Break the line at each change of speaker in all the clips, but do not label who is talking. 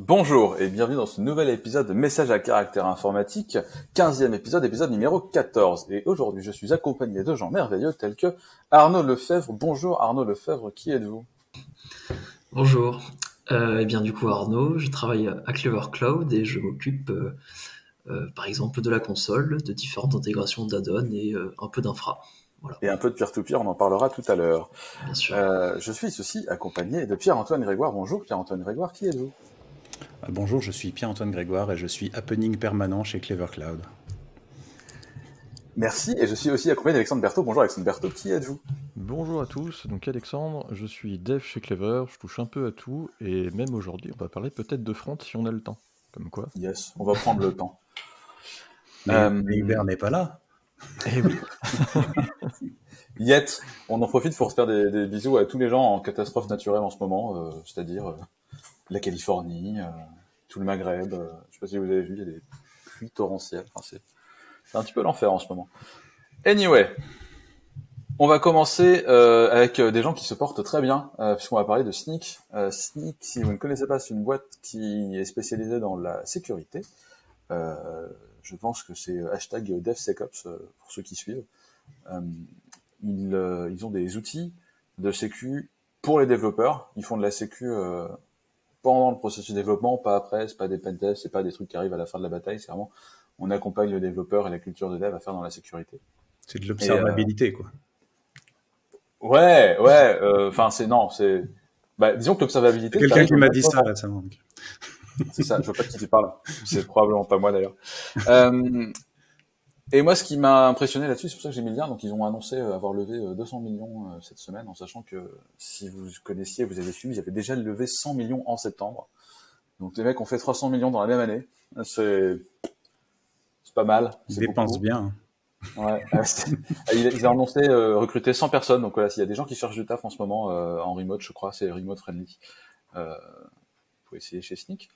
Bonjour et bienvenue dans ce nouvel épisode de Message à caractère informatique, 15e épisode, épisode numéro 14. Et aujourd'hui, je suis accompagné de gens merveilleux tels que Arnaud Lefebvre. Bonjour Arnaud Lefebvre, qui êtes-vous?
Bonjour, eh bien du coup Arnaud, je travaille à Clever Cloud et je m'occupe par exemple de la console, de différentes intégrations d'add-on et un peu d'infra. Voilà,
Et un peu de peer-to-peer, on en parlera tout à l'heure.
bien sûr.
Je suis aussi accompagné de Pierre-Antoine Grégoire. Bonjour Pierre-Antoine Grégoire, qui êtes-vous?
Bonjour, je suis Pierre-Antoine Grégoire et je suis happening permanent chez Clever Cloud.
Merci, et je suis aussi accompagné d'Alexandre Berthaud. Bonjour Alexandre Berthaud, qui êtes-vous?
Bonjour à tous, donc Alexandre, je suis dev chez Clever, je touche un peu à tout, et même aujourd'hui on va parler peut-être de front si on a le temps, comme quoi.
Yes, on va prendre le temps.
Mais Hubert n'est pas là.
Eh oui.
Yet, on en profite pour se faire des bisous à tous les gens en catastrophe naturelle en ce moment, c'est-à-dire la Californie, tout le Maghreb. Je sais pas si vous avez vu, il y a des pluies torrentielles. Enfin, c'est un petit peu l'enfer en ce moment. Anyway, on va commencer avec des gens qui se portent très bien, puisqu'on va parler de Snyk. Snyk, si vous ne connaissez pas, c'est une boîte qui est spécialisée dans la sécurité. Je pense que c'est hashtag DevSecOps pour ceux qui suivent. Ils ont des outils de sécu pour les développeurs. Ils font de la sécu pendant le processus de développement, pas après. C'est pas des pentests, c'est pas des trucs qui arrivent à la fin de la bataille. C'est vraiment, on accompagne le développeur et la culture de dev à faire dans la sécurité.
C'est de l'observabilité, quoi.
Ouais. Enfin, disons que l'observabilité.
C'est quelqu'un qui m'a dit ça récemment.
C'est ça. Je vois pas de qui tu parles. C'est probablement pas moi d'ailleurs. Et moi, ce qui m'a impressionné là-dessus, c'est pour ça que j'ai mis le lien. Donc, ils ont annoncé avoir levé 200 millions cette semaine, en sachant que si vous connaissiez, vous avez suivi, ils avaient déjà levé 100 millions en septembre. Donc, les mecs ont fait 300 millions dans la même année. C'est pas mal.
Ils dépensent bien.
Ouais. Ils ont annoncé recruter 100 personnes. Donc voilà, s'il y a des gens qui cherchent du taf en ce moment en remote, je crois, c'est remote friendly. Faut essayer chez Snyk.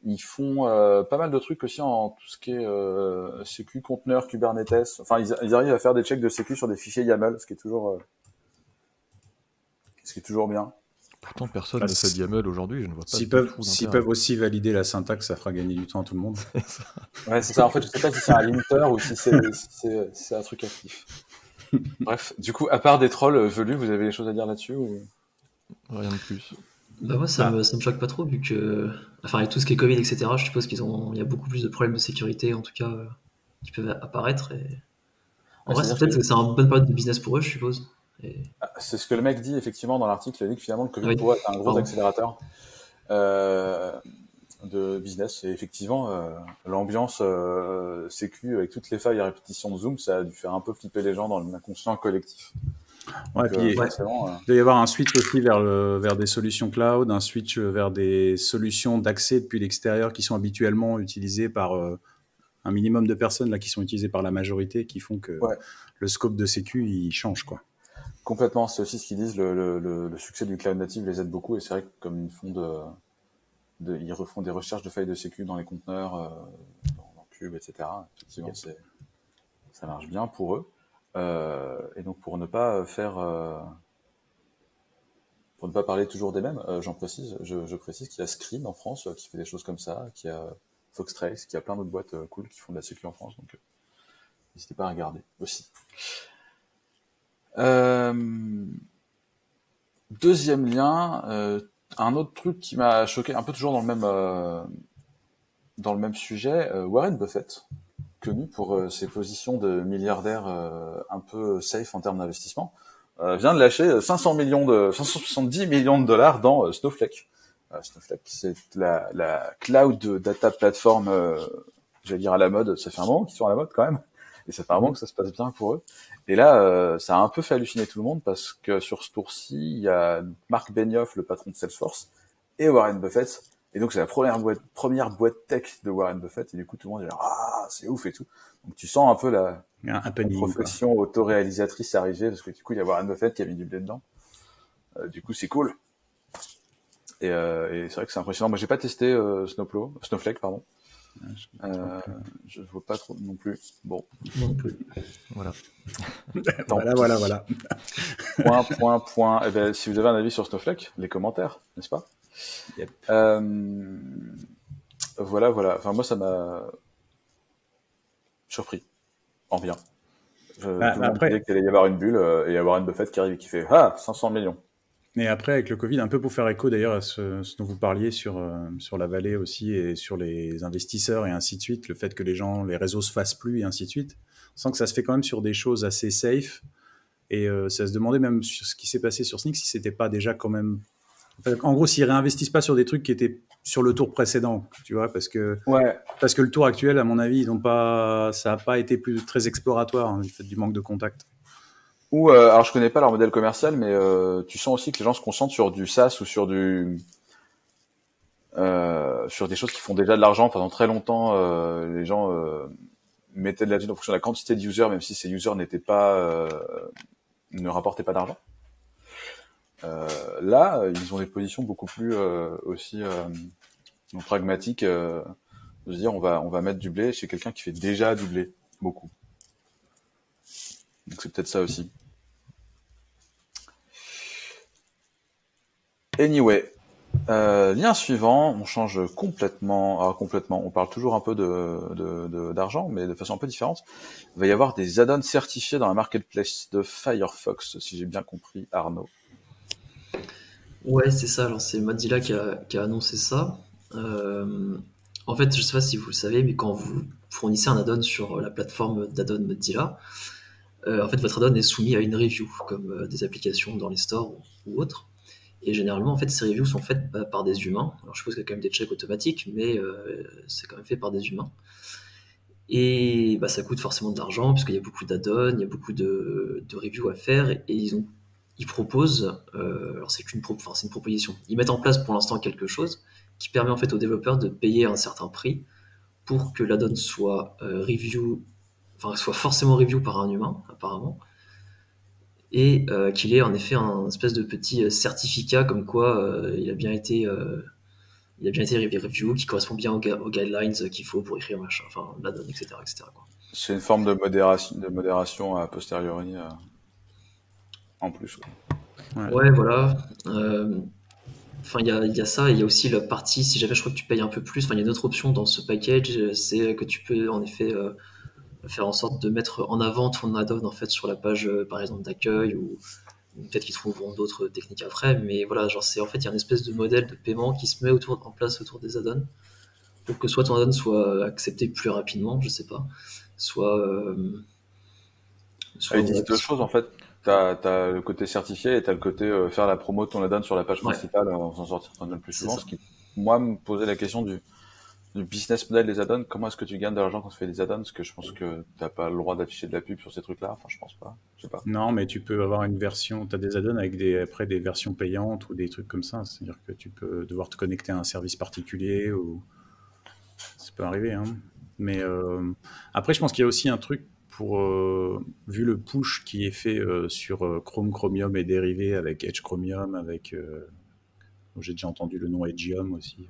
Ils font pas mal de trucs aussi en tout ce qui est sécu, conteneur, Kubernetes. Enfin, ils arrivent à faire des checks de sécu sur des fichiers YAML, ce qui est toujours bien.
Pourtant personne ne fait de YAML aujourd'hui, je ne vois pas
S'ils
du tout
peuvent
d'intérêt.
aussi valider la syntaxe, ça fera gagner du temps à tout le monde.
Ouais, c'est ça. En fait, je sais pas si c'est un limiter ou si c'est un truc actif. Bref, du coup, à part des trolls velus, vous avez des choses à dire là-dessus ou...
Rien de plus.
Bah moi ça me choque pas trop vu que, enfin avec tout ce qui est Covid etc, je suppose il y a beaucoup plus de problèmes de sécurité en tout cas qui peuvent apparaître et en vrai c'est peut-être c'est une bonne période de business pour eux je suppose. Et...
C'est ce que le mec dit effectivement dans l'article, il dit que finalement le Covid
Oui.
pour eux est un gros accélérateur de business et effectivement l'ambiance sécu avec toutes les failles à répétition de Zoom, ça a dû faire un peu flipper les gens dans l'inconscient collectif.
Ouais,
Donc,
puis il doit y avoir un switch aussi vers des solutions cloud, un switch vers des solutions d'accès depuis l'extérieur qui sont habituellement utilisées par un minimum de personnes là qui sont utilisées par la majorité, qui font que le scope de sécu il change, quoi.
Complètement, c'est aussi ce qu'ils disent, le succès du cloud native les aide beaucoup et c'est vrai que comme ils font ils refont des recherches de failles de sécu dans les conteneurs, dans Cube, etc. Effectivement, ça marche bien pour eux. Et donc pour ne pas parler toujours des mêmes, je précise qu'il y a Scream en France qui fait des choses comme ça, qu'il y a Foxtrace, qu'il y a plein d'autres boîtes cool qui font de la sécu en France, donc n'hésitez pas à regarder aussi. Deuxième lien, un autre truc qui m'a choqué, un peu toujours dans le même sujet, Warren Buffett, connu pour ses positions de milliardaire un peu safe en termes d'investissement, vient de lâcher 570 millions de dollars dans Snowflake. Snowflake, c'est la cloud data platform, j'allais dire à la mode, ça fait un moment qu'ils sont à la mode quand même, et ça fait un moment que ça se passe bien pour eux. Et là, ça a un peu fait halluciner tout le monde parce que sur ce tour-ci, il y a Marc Benioff, le patron de Salesforce, et Warren Buffett. Et donc, c'est la première boîte tech de Warren Buffett. Et du coup, tout le monde est là, ah, c'est ouf et tout. Donc, tu sens un peu la profession autoréalisatrice arriver parce que du coup, il y a Warren Buffett qui a mis du blé dedans. Du coup, c'est cool. Et c'est vrai que c'est impressionnant. Moi, j'ai pas testé Snowflake, pardon. Je vois pas trop non plus. Bon.
Non plus.
Voilà.
Voilà.
Point. Eh ben, si vous avez un avis sur Snowflake, les commentaires, n'est-ce pas?
Yep.
Voilà, voilà. Enfin, moi, ça m'a surpris, en bien. Tout le monde
Après,
disait qu'il allait y avoir une bulle et y avoir Warren Buffett qui arrive et qui fait ah 500 millions.
mais après, avec le Covid, un peu pour faire écho d'ailleurs à ce dont vous parliez sur la vallée aussi et sur les investisseurs et ainsi de suite, le fait que les réseaux se fassent plus et ainsi de suite, on sent que ça se fait quand même sur des choses assez safe. Et ça se demandait même sur ce qui s'est passé sur Sneak si c'était pas déjà quand même. En gros, s'ils réinvestissent pas sur des trucs qui étaient sur le tour précédent, tu vois, parce que le tour actuel, à mon avis, ça n'a pas été très exploratoire du fait du manque de contact.
Ou alors je connais pas leur modèle commercial, mais tu sens aussi que les gens se concentrent sur du SaaS ou sur des choses qui font déjà de l'argent. Pendant très longtemps, les gens mettaient de la thune en fonction de la quantité de users, même si ces users ne rapportaient pas d'argent. Là, ils ont des positions beaucoup plus aussi pragmatiques, de se dire on va mettre du blé chez quelqu'un qui fait déjà du blé, beaucoup. Donc c'est peut-être ça aussi. Anyway, lien suivant, on change complètement. Alors complètement, on parle toujours un peu d'argent, mais de façon un peu différente. Il va y avoir des add-ons certifiés dans la marketplace de Firefox, si j'ai bien compris, Arnaud.
Ouais, c'est ça. Alors, c'est Mozilla qui a annoncé ça. En fait, je sais pas si vous le savez, mais quand vous fournissez un add-on sur la plateforme d'add-on Mozilla, en fait, votre add-on est soumis à une review, comme des applications dans les stores ou autres. Et généralement, en fait, ces reviews sont faites par des humains. Alors, je suppose qu'il y a quand même des checks automatiques, mais c'est quand même fait par des humains. Et ça coûte forcément de l'argent, puisqu'il y a beaucoup d'add-ons, il y a beaucoup de reviews à faire, et ils proposent, alors c'est une proposition, ils mettent en place pour l'instant quelque chose qui permet en fait aux développeurs de payer un certain prix pour que l'add-on soit soit forcément review par un humain, apparemment, et qu'il ait en effet un espèce de petit certificat comme quoi il a bien été review, qui correspond bien aux guidelines qu'il faut pour écrire l'add-on, etc. quoi.
C'est une forme de modération a posteriori en plus.
Ouais, voilà. Il y a ça, et il y a aussi la partie, si jamais je crois que tu payes un peu plus, il y a une autre option dans ce package, c'est que tu peux en effet faire en sorte de mettre en avant ton add-on en fait sur la page par exemple d'accueil, ou peut-être qu'ils trouveront d'autres techniques après, mais voilà, il y a une espèce de modèle de paiement qui se met en place autour des add-ons pour que soit ton add-on soit accepté plus rapidement, je sais pas, soit
Ils disent deux choses en fait. T'as le côté certifié et t'as le côté faire la promo de ton add-on sur la page principale en s'en sortir le plus souvent. Ce qui, moi, me posait la question du business model des add-ons. Comment est-ce que tu gagnes de l'argent quand tu fais des add-ons? Parce que je pense que t'as pas le droit d'afficher de la pub sur ces trucs-là. Enfin, je pense pas. Je sais pas.
Non, mais tu peux avoir une version. T'as des add-ons avec après des versions payantes ou des trucs comme ça. C'est-à-dire que tu peux devoir te connecter à un service particulier ou ça peut arriver. Hein. Mais après, je pense qu'il y a aussi un truc. Vu le push qui est fait sur Chrome, Chromium et dérivés avec Edge Chromium, j'ai déjà entendu le nom Edgeium aussi.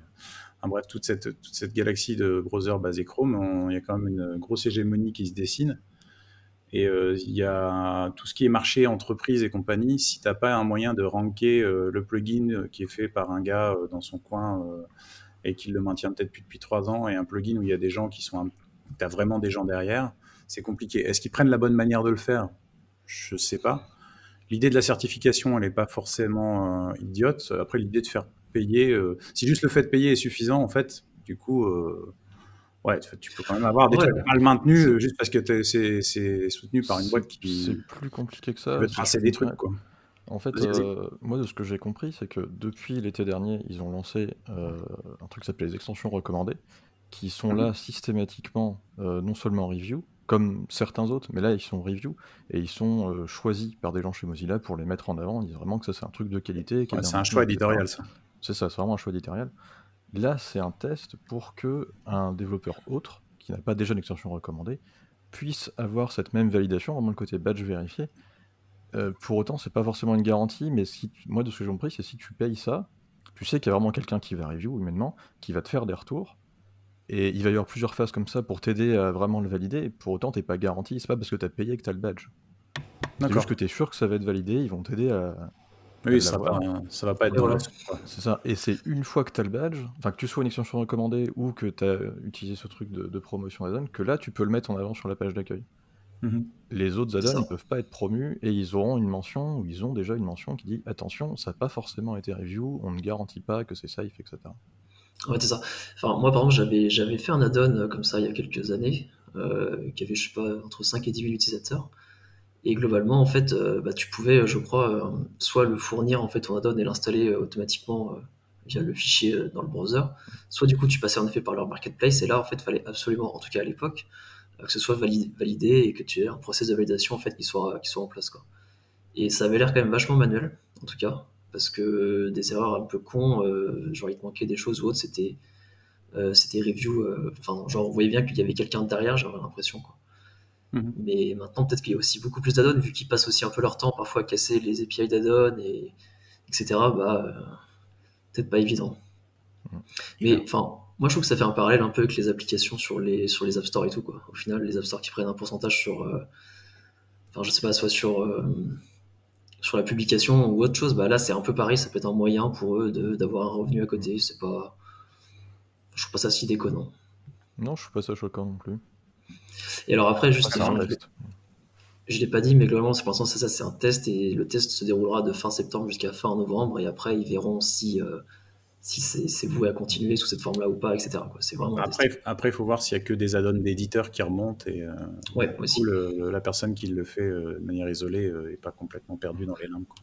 Bref, toute cette galaxie de browsers basés Chrome, il y a quand même une grosse hégémonie qui se dessine. Et il y a tout ce qui est marché, entreprise et compagnie. Si tu n'as pas un moyen de ranker le plugin qui est fait par un gars dans son coin et qui le maintient peut-être depuis 3 ans, et un plugin où il y a des gens tu as vraiment des gens derrière, c'est compliqué. Est-ce qu'ils prennent la bonne manière de le faire? Je ne sais pas. L'idée de la certification, elle n'est pas forcément idiote. Après, l'idée de faire payer, si juste le fait de payer est suffisant, en fait, du coup, tu peux quand même avoir des trucs mal maintenus juste parce que c'est soutenu par une boîte qui...
C'est plus compliqué que ça.
veut tracer des trucs, quoi.
En fait, moi, de ce que j'ai compris, c'est que depuis l'été dernier, ils ont lancé un truc qui s'appelle les extensions recommandées, qui sont là systématiquement, non seulement review, comme certains autres, mais là ils sont review, et ils sont choisis par des gens chez Mozilla pour les mettre en avant. Ils disent vraiment que ça c'est un truc de qualité.
C'est un choix éditorial, ça.
C'est ça, c'est vraiment un choix éditorial. Là, c'est un test pour que un développeur autre, qui n'a pas déjà d'extension recommandée, puisse avoir cette même validation, vraiment le côté badge vérifié. Pour autant, c'est pas forcément une garantie, mais moi, de ce que j'ai compris, c'est si tu payes ça, tu sais qu'il y a vraiment quelqu'un qui va review humainement, qui va te faire des retours, et il va y avoir plusieurs phases comme ça pour t'aider à vraiment le valider, et pour autant, t'es pas garanti, c'est pas parce que t'as payé que t'as le badge. C'est juste que t'es sûr que ça va être validé, ils vont t'aider à
Oui, ça va pas être
Et
dans
voilà.
la suite, quoi.
C'est ça. Et c'est une fois que tu as le badge, enfin que tu sois une extension recommandée ou que tu as utilisé ce truc de promotion add-on, que là tu peux le mettre en avant sur la page d'accueil.
Mhm.
Les autres
C'est
add-ons,
ça.
ils peuvent pas être promus et ils auront une mention, ou ils ont déjà une mention qui dit attention, ça n'a pas forcément été review, on ne garantit pas que c'est safe, etc.
Ouais, c'est ça. Enfin, moi, par exemple, j'avais fait un add-on comme ça il y a quelques années, qui avait, je sais pas, entre 5 et 10 000 utilisateurs. Et globalement, en fait, tu pouvais, je crois, soit le fournir, en fait, ton add-on et l'installer automatiquement via le fichier dans le browser, soit du coup, tu passais en effet par leur marketplace, et là, en fait, il fallait absolument, en tout cas à l'époque, que ce soit validé et que tu aies un process de validation, en fait, qui soit en place, quoi. Et ça avait l'air quand même vachement manuel, en tout cas, parce que des erreurs un peu cons, genre il te manquait des choses ou autre, c'était review, enfin, genre on voyait bien qu'il y avait quelqu'un derrière, j'avais l'impression, quoi.
Mhm.
Mais maintenant, peut-être qu'il y a aussi beaucoup plus d'add-ons, vu qu'ils passent aussi un peu leur temps parfois à casser les API d'add-ons, etc. Peut-être pas évident. Mais enfin, moi je trouve que ça fait un parallèle un peu avec les applications sur les App Store et tout, quoi. Au final, les App Store qui prennent un pourcentage sur, enfin, je sais pas, soit sur la publication ou autre chose, bah là c'est un peu pareil, ça peut être un moyen pour eux d'avoir un revenu à côté. C'est pas, je trouve pas ça si déconnant.
Non, je suis pas ça choquant non plus.
Et alors après, juste,
C'est un
enfin,
test.
je l'ai pas dit, mais globalement, pour l'instant, c'est ça, c'est un test et le test se déroulera de fin septembre jusqu'à fin novembre et après, ils verront si c'est voué à continuer sous cette forme-là ou pas, etc., quoi. C'est vraiment un test.
Après, il faut voir s'il y a que des add-ons d'éditeurs qui remontent et
Ouais,
du
aussi.
coup, la personne qui le fait de manière isolée n'est pas complètement perdue dans les limbes, quoi.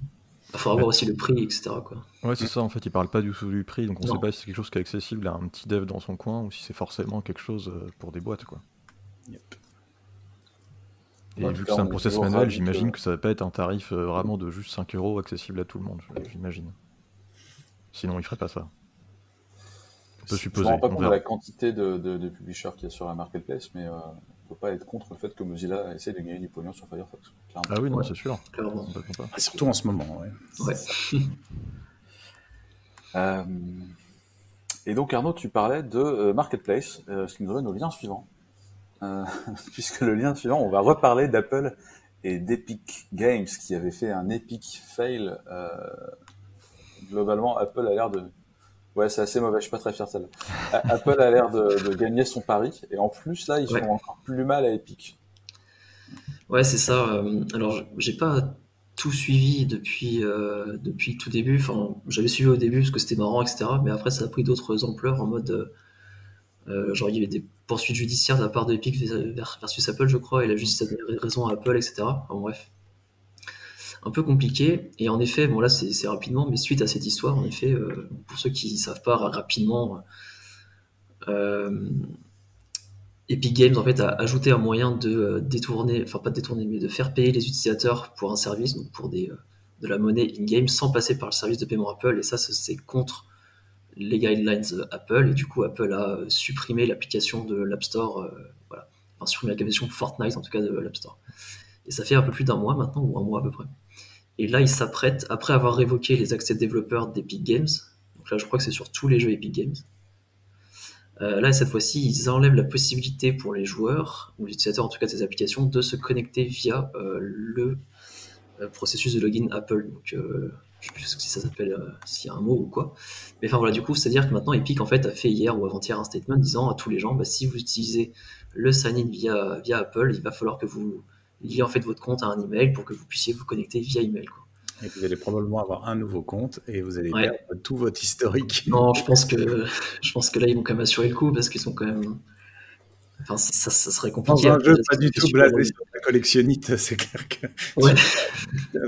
Il faudra voir aussi le prix, etc., quoi.
Ouais, c'est ça, en fait, il parle pas du tout du prix, donc on
Non.
sait pas si c'est quelque chose qui est accessible à un petit dev dans son coin ou si c'est forcément quelque chose pour des boîtes, quoi.
Yep.
Et
En
vu
tout
que
cas,
c'est un
on est
process
toujours
manuel,
ravis
j'imagine
que-
que ça va pas être un tarif vraiment de juste 5 € accessible à tout le monde, j'imagine. Sinon, il ferait pas ça. On peut
Je me
supposer,
rends pas
on
compte de
verra.
la quantité de publishers qu'il y a sur la marketplace, mais on peut pas être contre le fait que Mozilla essaie de gagner du pognon sur Firefox. Clairement.
Ah oui, non,
Ouais.
c'est sûr.
Clairement.
Complètement pas.
Ah, surtout en ce moment, ouais.
Ouais.
Euh, et donc Arnaud, tu parlais de marketplace, ce qui nous donne au lien suivant. Puisque le lien suivant, on va reparler d'Apple et d'Epic Games, qui avait fait un epic fail. Globalement, Apple a l'air de... Ouais, c'est assez mauvais, je suis pas très fier de celle-là. Apple a l'air de gagner son pari, et en plus, là, ils
Ouais.
font encore plus mal à Epic.
Ouais, c'est ça. Alors, j'ai pas tout suivi depuis le tout début. Enfin, j'avais suivi au début parce que c'était marrant, etc. Mais après, ça a pris d'autres ampleurs en mode, genre, il y avait des poursuites judiciaires de la part de Epic versus Apple, je crois, et la justice a donné raison à Apple, etc. Enfin, bref, un peu compliqué. Et en effet, bon là, c'est rapidement, mais suite à cette histoire, en effet, pour ceux qui savent pas rapidement, euh, Epic Games en fait a ajouté un moyen de détourner, enfin pas de détourner, mais de faire payer les utilisateurs pour un service, donc pour de la monnaie in-game sans passer par le service de paiement Apple. Et ça, c'est contre les guidelines Apple. Et du coup, Apple a supprimé l'application de l'App Store, voilà, enfin supprimé l'application Fortnite en tout cas de l'App Store. Et ça fait un peu plus d'un mois maintenant, ou un mois à peu près. Et là, ils s'apprêtent, après avoir révoqué les accès de développeurs d'Epic Games, donc là je crois que c'est sur tous les jeux Epic Games, là, cette fois-ci, ils enlèvent la possibilité pour les joueurs, ou les utilisateurs en tout cas de ces applications, de se connecter via le processus de login Apple. Donc, je ne sais plus si ça s'appelle, s'il y a un mot ou quoi. Mais enfin voilà, du coup, c'est-à-dire que maintenant, Epic en fait a fait hier ou avant-hier un statement disant à tous les gens, bah, si vous utilisez le sign-in via Apple, il va falloir que vous liez en fait votre compte à un email pour que vous puissiez vous connecter via email, quoi.
Et vous allez probablement avoir un nouveau compte et vous allez
Ouais.
perdre tout votre historique.
Non, je pense que là, ils vont quand même assurer le coup parce qu'ils sont quand même. Enfin, ça serait compliqué.
Dans un
après,
jeu
parce
pas
que
du
c'est
tout
super
blasé sur la collectionnite, c'est clair que
Ouais.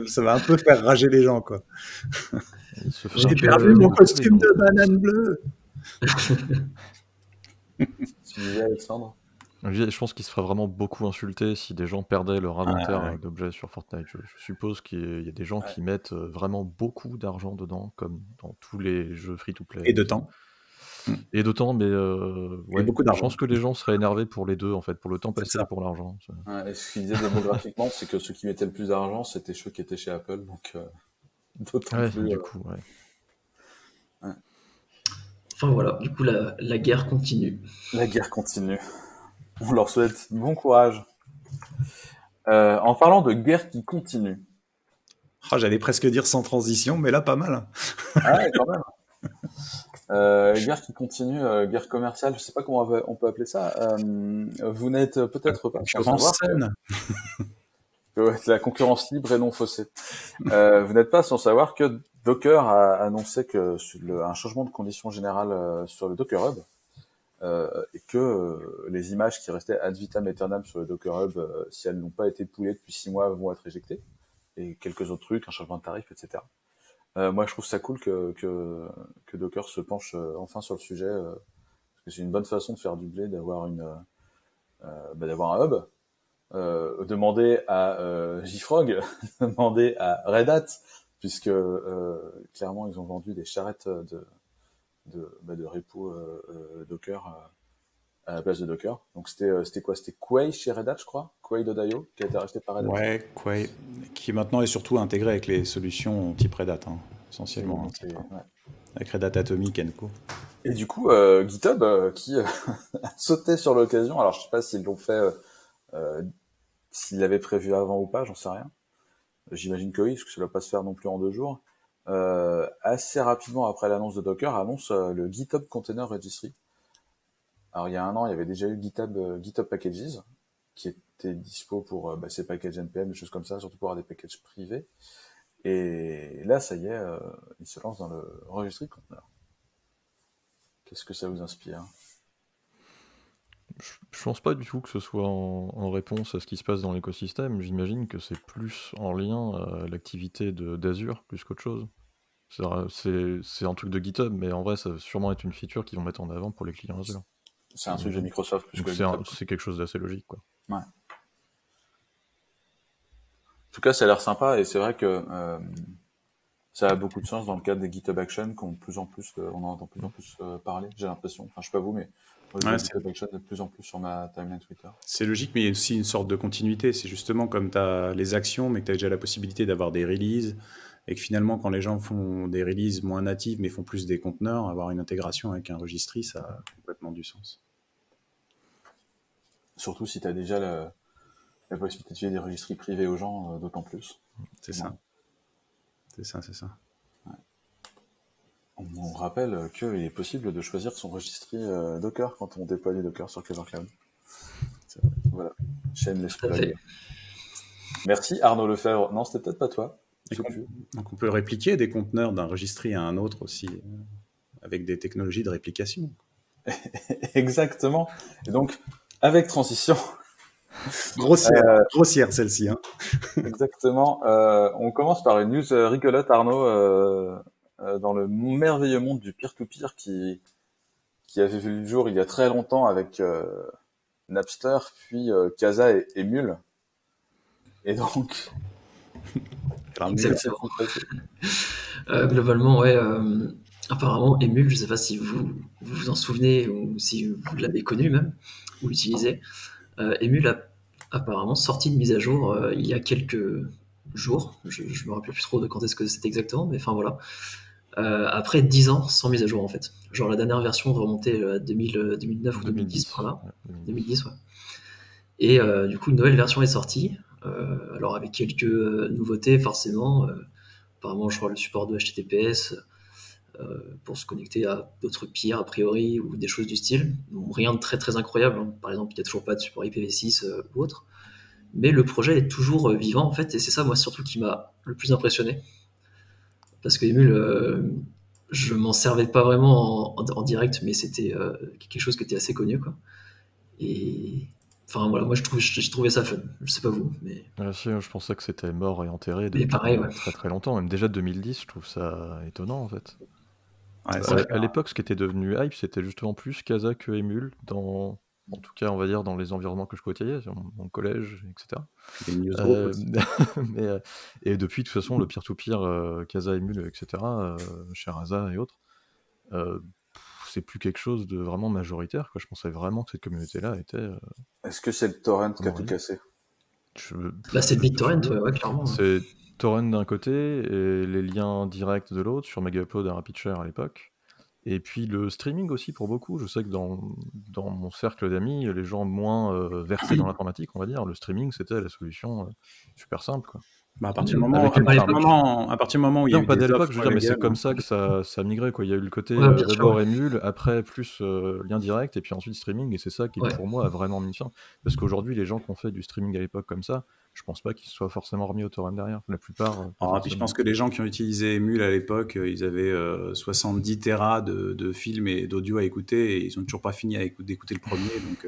ça va un peu faire rager les gens, quoi.
Il se fait
J'ai
un peu
perdu
balader
mon
de tous les
costume de
gens.
banane bleue.
Tu disais, Alexandre?
Je pense qu'il se ferait vraiment beaucoup insulter si des gens perdaient leur inventaire
ouais.
d'objets sur Fortnite. Je suppose qu'il y a des gens qui mettent vraiment beaucoup d'argent dedans, comme dans tous les jeux free-to-play.
Et de temps.
Et de temps, mais ouais.
beaucoup
Je
d'argent.
pense que les gens seraient énervés pour les deux, en fait, pour le temps
C'est
passé
ça.
et pour l'argent.
Ouais, et ce qu'il disait démographiquement, c'est que ceux qui mettaient le plus d'argent, c'était ceux qui étaient chez Apple, donc d'autant
Ouais,
plus...
du coup, ouais.
Enfin voilà, du coup la guerre continue.
La guerre continue. On leur souhaite bon courage. En parlant de guerre qui continue,
Ah, j'allais presque dire sans transition, mais là, pas mal.
Ah ouais, quand même. Guerre qui continue, guerre commerciale, je sais pas comment on peut appeler ça. Vous n'êtes peut-être pas sans
Concurrence
savoir
saine.
ouais, c'est la concurrence libre et non faussée. Vous n'êtes pas sans savoir que Docker a annoncé que un changement de conditions générales sur le Docker Hub et que les images qui restaient ad vitam aeternam sur le Docker Hub, si elles n'ont pas été poolées depuis 6 mois, vont être éjectées. Et quelques autres trucs, un changement de tarif, etc. Moi, je trouve ça cool que Docker se penche enfin sur le sujet, parce que c'est une bonne façon de faire du blé, d'avoir d'avoir un hub. Demander à JFrog, demander à Red Hat, puisque clairement ils ont vendu des charrettes de repo Docker à la place de Docker. Donc c'était quoi? C'était Quay chez Red Hat, je crois, Quay.io, qui a été racheté par Red Hat.
Ouais, Quay, qui maintenant est surtout intégré avec les solutions type Red Hat, hein, essentiellement.
Ouais.
Avec Red Hat Atomic and Co.
Et du coup, GitHub qui a sauté sur l'occasion. Alors je sais pas s'ils l'ont fait, s'ils l'avaient prévu avant ou pas, j'en sais rien. J'imagine que oui, parce que ça ne va pas se faire non plus en 2 jours. Assez rapidement après l'annonce de Docker, annonce le GitHub Container Registry. Alors il y a 1 an, il y avait déjà eu GitHub Packages, qui était dispo pour ces packages NPM, des choses comme ça, surtout pour avoir des packages privés. Et là, ça y est, il se lance dans le registry container. Qu'est-ce que ça vous inspire?
Je pense pas du tout que ce soit en réponse à ce qui se passe dans l'écosystème. J'imagine que c'est plus en lien à l'activité d'Azure plus qu'autre chose. C'est un truc de GitHub, mais en vrai, ça va sûrement être une feature qu'ils vont mettre en avant pour les clients Azure.
C'est un truc de Microsoft plus
Donc
que GitHub.
c'est quelque chose d'assez logique, quoi.
Ouais. En tout cas, ça a l'air sympa et c'est vrai que ça a beaucoup de sens dans le cadre des GitHub Actions qu'on de plus en plus, on en entend de plus en plus parler. J'ai l'impression, enfin je sais pas vous, mais moi, je vois GitHub Actions de plus en plus sur ma timeline Twitter.
C'est logique, mais il y a aussi une sorte de continuité. C'est justement comme tu as les actions, mais que tu as déjà la possibilité d'avoir des releases, et que finalement, quand les gens font des releases moins natives, mais font plus des conteneurs, avoir une intégration avec un registry, ça a complètement du sens.
Surtout si tu as déjà la possibilité de filer des registries privés aux gens, d'autant plus.
C'est ça. C'est ça.
Ouais. On rappelle qu'il est possible de choisir son registry Docker quand on déploie les Docker sur Clever Cloud. Voilà. Shameless plug. Merci Arnaud Lefebvre. Non, c'était peut-être pas toi.
Donc on peut répliquer des conteneurs d'un registry à un autre aussi, avec des technologies de réplication.
Exactement. Et donc, avec transition...
Grossière celle-ci. Hein.
Exactement. On commence par une news rigolote, Arnaud, dans le merveilleux monde du peer-to-peer qui avait vu le jour il y a très longtemps avec Napster, puis Casa et Emule. Et donc...
Exactement. Globalement, ouais. Apparemment, Emule, je ne sais pas si vous vous en souvenez ou si vous l'avez connu même, ou l'utilisez. Emule a apparemment sorti une mise à jour il y a quelques jours. Je me rappelle plus trop de quand est-ce que c'était exactement, mais enfin voilà. Après 10 ans sans mise à jour en fait. Genre la dernière version remontait à 2009 ou 2010 par là. 2010, ouais. Et du coup, une nouvelle version est sortie. Alors avec quelques nouveautés forcément. Apparemment, je crois le support de HTTPS pour se connecter à d'autres peers a priori ou des choses du style. Bon, rien de très très incroyable. Hein. Par exemple, il n'y a toujours pas de support IPv6 ou autre. Mais le projet est toujours vivant en fait, et c'est ça moi surtout qui m'a le plus impressionné. Parce que Emule, je m'en servais pas vraiment en direct, mais c'était quelque chose qui était assez connu, quoi. Et enfin voilà, moi j'ai trouvé ça fun. Je sais pas vous, mais.
Ah, si, je pensais que c'était mort et enterré depuis
pareil, ouais.
très très longtemps. Même déjà 2010, je trouve ça étonnant en fait.
Ouais,
à l'époque, ce qui était devenu hype, c'était justement plus Casa que Emule, en tout cas, on va dire, dans les environnements que je côtoyais, sur mon collège, etc.
Les newsgroups aussi.
Et depuis, de toute façon, le peer-to-peer, Casa, Emule, etc., Sheraza et autres, c'est plus quelque chose de vraiment majoritaire, quoi. Je pensais vraiment que cette communauté-là était...
Est-ce que c'est le torrent qui a tout cassé?
C'est le BitTorrent, ouais, clairement.
C'est torrent d'un côté et les liens directs de l'autre, sur Megaupload et RapidShare à l'époque. Et puis le streaming aussi pour beaucoup. Je sais que dans mon cercle d'amis, les gens moins versés dans l'informatique, on va dire, le streaming c'était la solution super simple, quoi.
Bah, à partir du moment,
Avec
à
une
partir
trame.
du moment, à partir du moment où il y a
Non,
eu
pas
des
dès l'époque,
offres
je veux dire, mais c'est
légales,
comme ça que ça a migré, quoi. Il y a eu le côté
Ouais, bien sûr,
d'abord
ouais.
émule, après plus lien direct, et puis ensuite streaming, et c'est ça qui,
Ouais.
pour moi, a vraiment mis fin. Parce qu'aujourd'hui, les gens qui ont fait du streaming à l'époque comme ça, je pense pas qu'ils se soient forcément remis au torrent derrière. La plupart, pas
Ah, puis je
forcément.
pense que les gens qui ont utilisé Emule à l'époque, ils avaient 70 téras de films et d'audio à écouter, et ils ont toujours pas fini d'écouter le premier, donc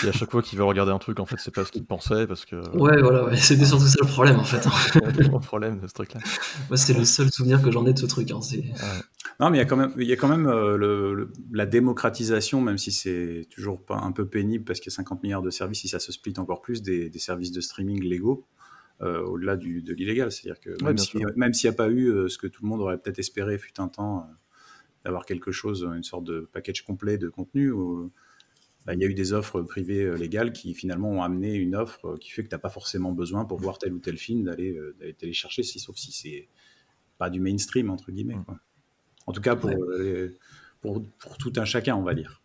Et à chaque fois qu'ils veulent regarder un truc, en fait, c'est pas ce qu'ils pensaient, parce que
Ouais, voilà, ouais. C'était surtout ça le problème en fait.
il y a tellement de problèmes de ce truc-là.
Moi, c'est le seul souvenir que j'en ai de ce truc. Hein.
Ouais.
non, mais il y a quand même la démocratisation, même si c'est toujours pas un peu pénible parce qu'il y a 50 milliards de services, si ça se split encore plus, des services de streaming légaux, au-delà de l'illégal. C'est-à-dire que
Ouais, bien sûr.
même s'il n'y a pas eu ce que tout le monde aurait peut-être espéré fut un temps, d'avoir quelque chose, une sorte de package complet de contenu, bah, il y a eu des offres privées légales qui finalement ont amené une offre qui fait que tu n'as pas forcément besoin pour voir tel ou tel film d'aller télécharger, sauf si c'est pas du mainstream, entre guillemets, quoi. En tout cas, pour tout un chacun, on va dire.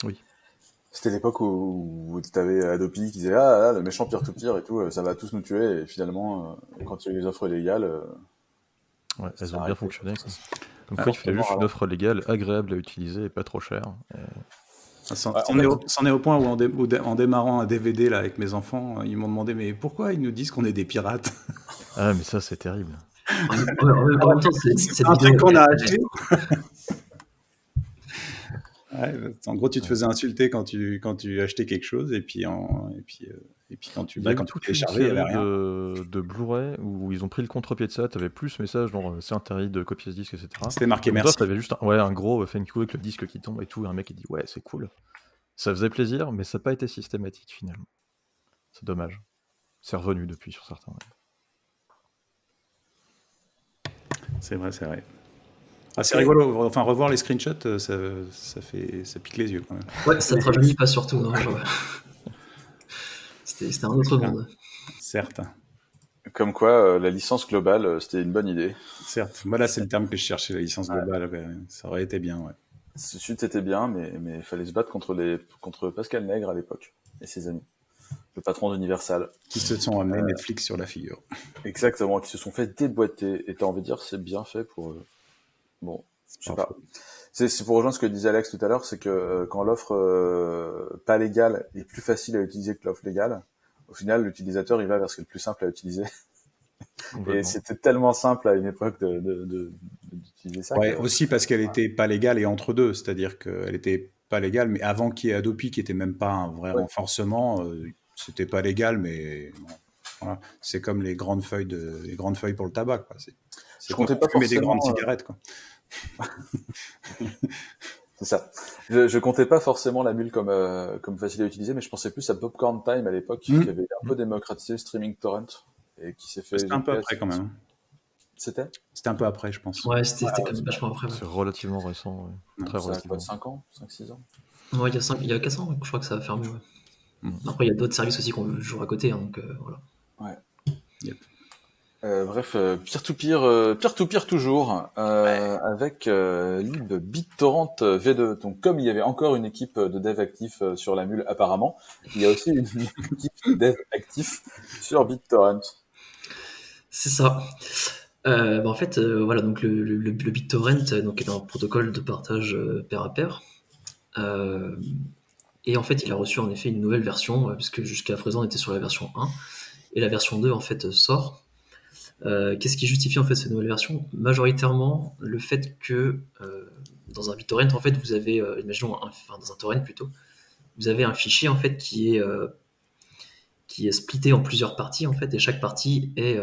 Oui.
C'était l'époque où t'avais Adobe qui disait ah le méchant peer-to-peer et tout, ça va tous nous tuer. Et finalement, quand il y a eu les offres légales,
Ouais, elles
ça
ont
a
bien
arrêté.
fonctionné, quoi. Donc,
Ah,
il fallait juste une
fortement
offre légale, agréable à utiliser et pas trop chère.
C'en
Ouais, en
est,
fait,
c'en est au point où, en démarrant un DVD là, avec mes enfants, ils m'ont demandé mais pourquoi ils nous disent qu'on est des pirates?
Ah, mais ça, c'est terrible.
En même temps, cette
Un
vidéo.
truc qu'on a acheté. Ouais, en gros, tu te
Ouais.
faisais insulter quand tu achetais quelque chose, et puis quand tu
Il y a eu
quand tu
toute une
téléchargeais, il n'y avait
série
rien.
de Blu-ray où ils ont pris le contre-pied de ça. T'avais plus ce message, genre c'est interdit de copier ce disque, etc.
C'était marqué
Comme
merci.
toi, t'avais juste un gros thank you avec le disque qui tombe et tout, et un mec qui dit ouais, c'est cool. Ça faisait plaisir, mais ça n'a pas été systématique finalement. C'est dommage. C'est revenu depuis sur certains.
C'est vrai, c'est vrai. Ah, c'est rigolo. Enfin, revoir les screenshots, ça pique les yeux quand même.
Ouais, ça ne rajeunit pas surtout. Non, genre... C'était un autre monde.
Certes.
comme quoi la licence globale, c'était une bonne idée.
Certes. Moi, là, c'est le terme que je cherchais, la licence globale. Ouais. Ça aurait été bien, ouais.
C'eût été bien, mais il fallait se battre contre Pascal Nègre à l'époque et ses amis, le patron d'Universal.
Qui se sont amenés Netflix sur la figure.
Exactement, qui se sont fait déboîter. Et t'as envie de dire, c'est bien fait pour eux. Bon, je sais pas. C'est pour rejoindre ce que disait Alex tout à l'heure, c'est que quand l'offre pas légale est plus facile à utiliser que l'offre légale, au final, l'utilisateur, il va vers ce qui est le plus simple à utiliser. Et c'était tellement simple à une époque d'utiliser ça.
Ouais, aussi parce qu'elle était pas légale et entre deux, c'est-à-dire qu'elle était pas légale, mais avant qu'il y ait Adobe, qui était même pas un vrai renforcement, c'était pas légal, mais bon, voilà. C'est comme les grandes feuilles pour le tabac, quoi.
Je comptais pas
fumer des
forcément,
grandes cigarettes, quoi.
C'est ça. Je comptais pas forcément la mule comme facile à utiliser, mais je pensais plus à Popcorn Time à l'époque, qui avait un peu démocratisé le streaming torrent et qui s'est fait.
C'était un peu après quand même.
C'était
un peu après, je pense.
Ouais, c'était quand même vachement après. Ouais.
C'est relativement récent, ouais. Très relativement.
5 ans, 5-6 ans.
Ouais, il y a 4 ans, je crois que ça a fermé. Ouais. Après, il y a d'autres services aussi qu'on joue à côté, hein, donc voilà.
Ouais.
Yep.
Bref, peer-to-peer toujours, avec LibBitTorrent V2. Donc, comme il y avait encore une équipe de dev actif sur la mule apparemment, il y a aussi une équipe de dev actif sur BitTorrent.
C'est ça. En fait, voilà, donc le BitTorrent donc, est un protocole de partage pair à pair. Et en fait, il a reçu en effet une nouvelle version, puisque jusqu'à présent on était sur la version 1, et la version 2 en fait sort. Qu'est-ce qui justifie en fait cette nouvelle version? Majoritairement le fait que dans un BitTorrent en fait vous avez, imaginons, dans un torrent plutôt, vous avez un fichier en fait qui est splitté en plusieurs parties en fait, et chaque partie est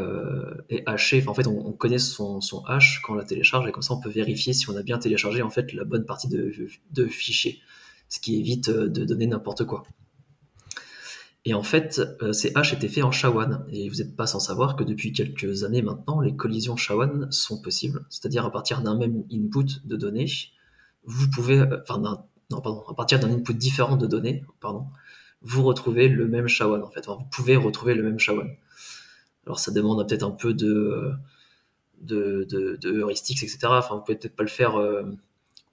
hachée. Enfin, en fait, on connaît son hash quand on la télécharge, et comme ça on peut vérifier si on a bien téléchargé en fait la bonne partie de fichier, ce qui évite de donner n'importe quoi. Et en fait, ces hashes étaient faits en SHA-1, et vous n'êtes pas sans savoir que depuis quelques années maintenant, les collisions SHA-1 sont possibles, c'est-à-dire à partir d'un même input de données, vous pouvez, à partir d'un input différent de données, vous retrouvez le même SHA-1 en fait. Enfin, vous pouvez retrouver le même SHA-1. Alors ça demande peut-être un peu de heuristics, etc. Enfin, vous pouvez peut-être pas le faire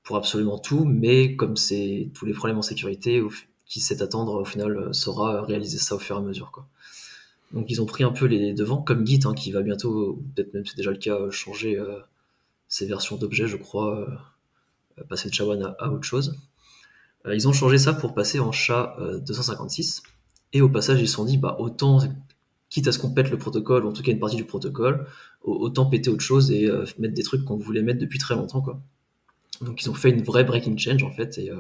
pour absolument tout, mais comme c'est tous les problèmes en sécurité, qui sait attendre au final saura réaliser ça au fur et à mesure, quoi. Donc ils ont pris un peu les devants, comme Git, qui va bientôt, peut-être même c'est déjà le cas, changer ses versions d'objets, je crois, passer de SHA-1 à autre chose. Ils ont changé ça pour passer en SHA-256. Et au passage, ils se sont dit, autant, quitte à ce qu'on pète le protocole, ou en tout cas une partie du protocole, autant péter autre chose et mettre des trucs qu'on voulait mettre depuis très longtemps, quoi. Donc ils ont fait une vraie breaking change, en fait, et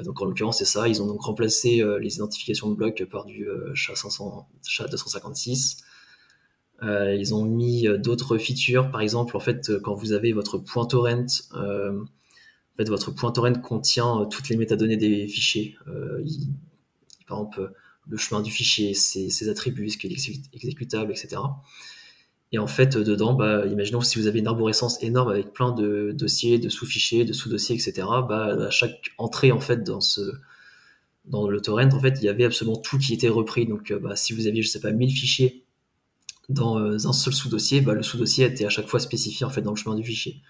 donc en l'occurrence c'est ça, ils ont donc remplacé les identifications de blocs par du SHA-256. Ils ont mis d'autres features, par exemple, en fait, quand vous avez votre point torrent, en fait, votre point torrent contient toutes les métadonnées des fichiers. Par exemple, le chemin du fichier, ses attributs, ce qui est exécutable, etc. Et en fait, dedans, imaginons si vous avez une arborescence énorme avec plein de dossiers, de sous-fichiers, de sous-dossiers, etc. À chaque entrée, en fait, dans le torrent, en fait, il y avait absolument tout qui était repris. Donc, si vous aviez, je sais pas, 1000 fichiers dans un seul sous-dossier, le sous-dossier était à chaque fois spécifié, en fait, dans le chemin du fichier.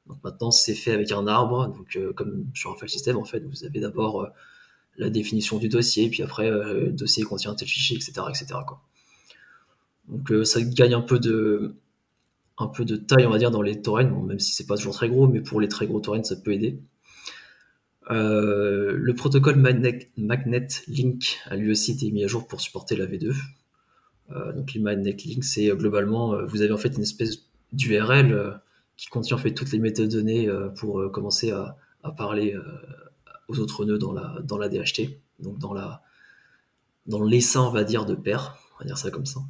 Donc maintenant, c'est fait avec un arbre. Donc, comme sur un file system, en fait, vous avez d'abord la définition du dossier, puis après, le dossier contient un tel fichier, etc., etc., quoi. Donc ça gagne un peu de taille, on va dire, dans les torrents, bon, même si c'est pas toujours très gros, mais pour les très gros torrents, ça peut aider. Le protocole Magnet Link a lui aussi été mis à jour pour supporter la V2. Donc les Magnet Link, c'est globalement, vous avez en fait une espèce d'URL qui contient en fait toutes les métadonnées pour commencer à parler aux autres nœuds dans la DHT, donc dans l'essaim, on va dire, de pair, on va dire ça comme ça.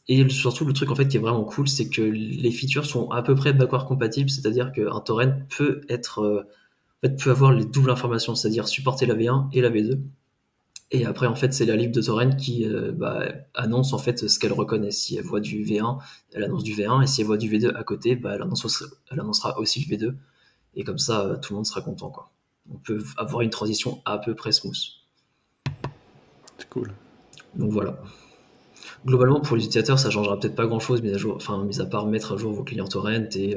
Et surtout, le truc en fait qui est vraiment cool, c'est que les features sont à peu près backward compatibles, c'est-à-dire qu'un torrent peut avoir les doubles informations, c'est-à-dire supporter la V1 et la V2. Et après, en fait, c'est la lib de torrent qui annonce en fait ce qu'elle reconnaît. Si elle voit du V1, elle annonce du V1, et si elle voit du V2 à côté, elle annoncera aussi le V2. Et comme ça, tout le monde sera content, quoi. On peut avoir une transition à peu près smooth.
C'est cool.
Donc voilà. Globalement, pour les utilisateurs, ça changera peut-être pas grand-chose, mis à part mettre à jour vos clients torrent et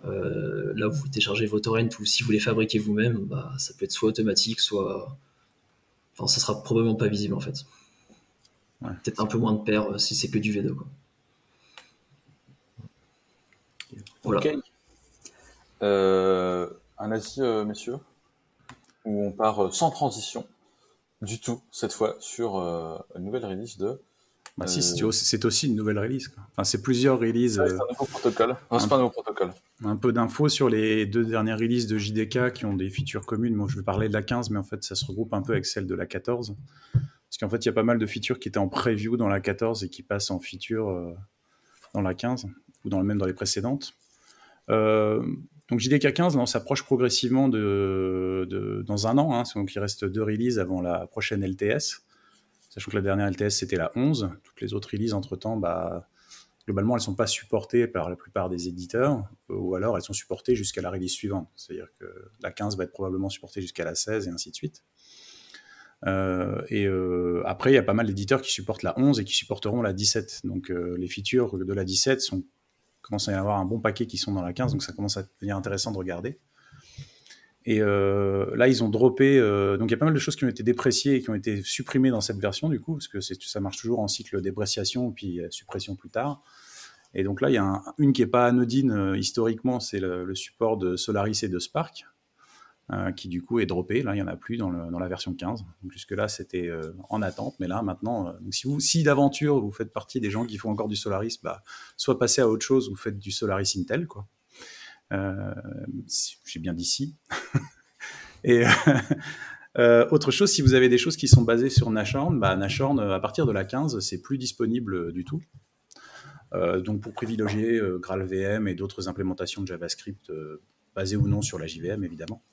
là où vous téléchargez vos torrents ou si vous les fabriquez vous-même, ça peut être soit automatique, soit... Enfin, ça sera probablement pas visible en fait. Ouais, peut-être un peu moins de paires si c'est que du V2, quoi.
Voilà. Ok. Un avis, messieurs, où on part sans transition du tout, cette fois, sur une nouvelle release de...
Si, c'est aussi une nouvelle release, quoi. Enfin, c'est plusieurs releases.
C'est un nouveau protocole. C'est pas un nouveau protocole.
Un peu d'infos sur les 2 dernières releases de JDK qui ont des features communes. Moi, je vais parler de la 15, mais en fait, ça se regroupe un peu avec celle de la 14. Parce qu'en fait, il y a pas mal de features qui étaient en preview dans la 14 et qui passent en feature dans la 15, ou même dans les précédentes. Donc JDK 15, on s'approche progressivement dans un an, donc il reste 2 releases avant la prochaine LTS. Sachant que la dernière LTS, c'était la 11. Toutes les autres releases, entre-temps, globalement, elles ne sont pas supportées par la plupart des éditeurs, ou alors elles sont supportées jusqu'à la release suivante. C'est-à-dire que la 15 va être probablement supportée jusqu'à la 16, et ainsi de suite. Après, il y a pas mal d'éditeurs qui supportent la 11 et qui supporteront la 17. Donc les features de la 17 commence à y avoir un bon paquet qui sont dans la 15, donc ça commence à devenir intéressant de regarder. Et là, ils ont droppé... donc, il y a pas mal de choses qui ont été dépréciées et qui ont été supprimées dans cette version, du coup, parce que ça marche toujours en cycle dépréciation, puis suppression plus tard. Et donc là, il y a une qui n'est pas anodine historiquement, c'est le support de Solaris et de Spark, qui, du coup, est droppé. Là, il n'y en a plus dans la version 15. Donc, jusque-là, c'était en attente. Mais là, maintenant, donc si d'aventure, vous faites partie des gens qui font encore du Solaris, soit passez à autre chose, ou faites du Solaris Intel, quoi. J'ai bien dit si. Et autre chose, si vous avez des choses qui sont basées sur Nashorn, Nashorn, à partir de la 15, c'est plus disponible du tout. Donc pour privilégier GraalVM et d'autres implémentations de JavaScript basées ou non sur la JVM, évidemment.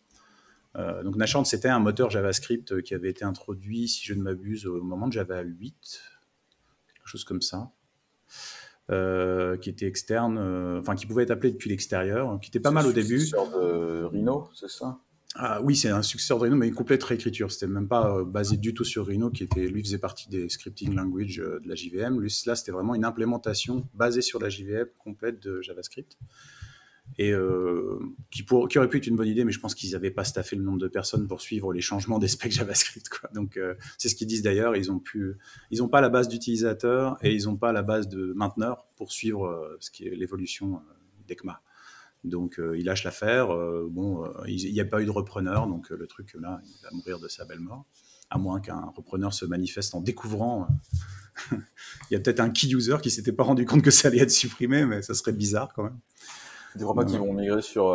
Donc Nashorn, c'était un moteur JavaScript qui avait été introduit, si je ne m'abuse, au moment de Java 8, quelque chose comme ça. Qui était externe, qui pouvait être appelé depuis l'extérieur, qui était pas mal au début.
C'est un successeur de Rhino, c'est ça ?
Oui, c'est un successeur de Rhino, mais une complète réécriture. C'était même pas basé du tout sur Rhino, lui faisait partie des scripting language de la JVM. Là, c'était vraiment une implémentation basée sur la JVM complète de JavaScript. et qui aurait pu être une bonne idée, mais je pense qu'ils n'avaient pas staffé le nombre de personnes pour suivre les changements des specs JavaScript, quoi. Donc c'est ce qu'ils disent d'ailleurs, ils n'ont pas la base d'utilisateurs et ils n'ont pas la base de mainteneurs pour suivre ce qui est l'évolution d'ECMA. Donc ils lâchent l'affaire. Il n'y a pas eu de repreneur, donc le truc là, il va mourir de sa belle mort, à moins qu'un repreneur se manifeste en découvrant. Il y a peut-être un key user qui s'était pas rendu compte que ça allait être supprimé, mais ça serait bizarre quand même.
Tu ne crois pas qu'ils vont migrer sur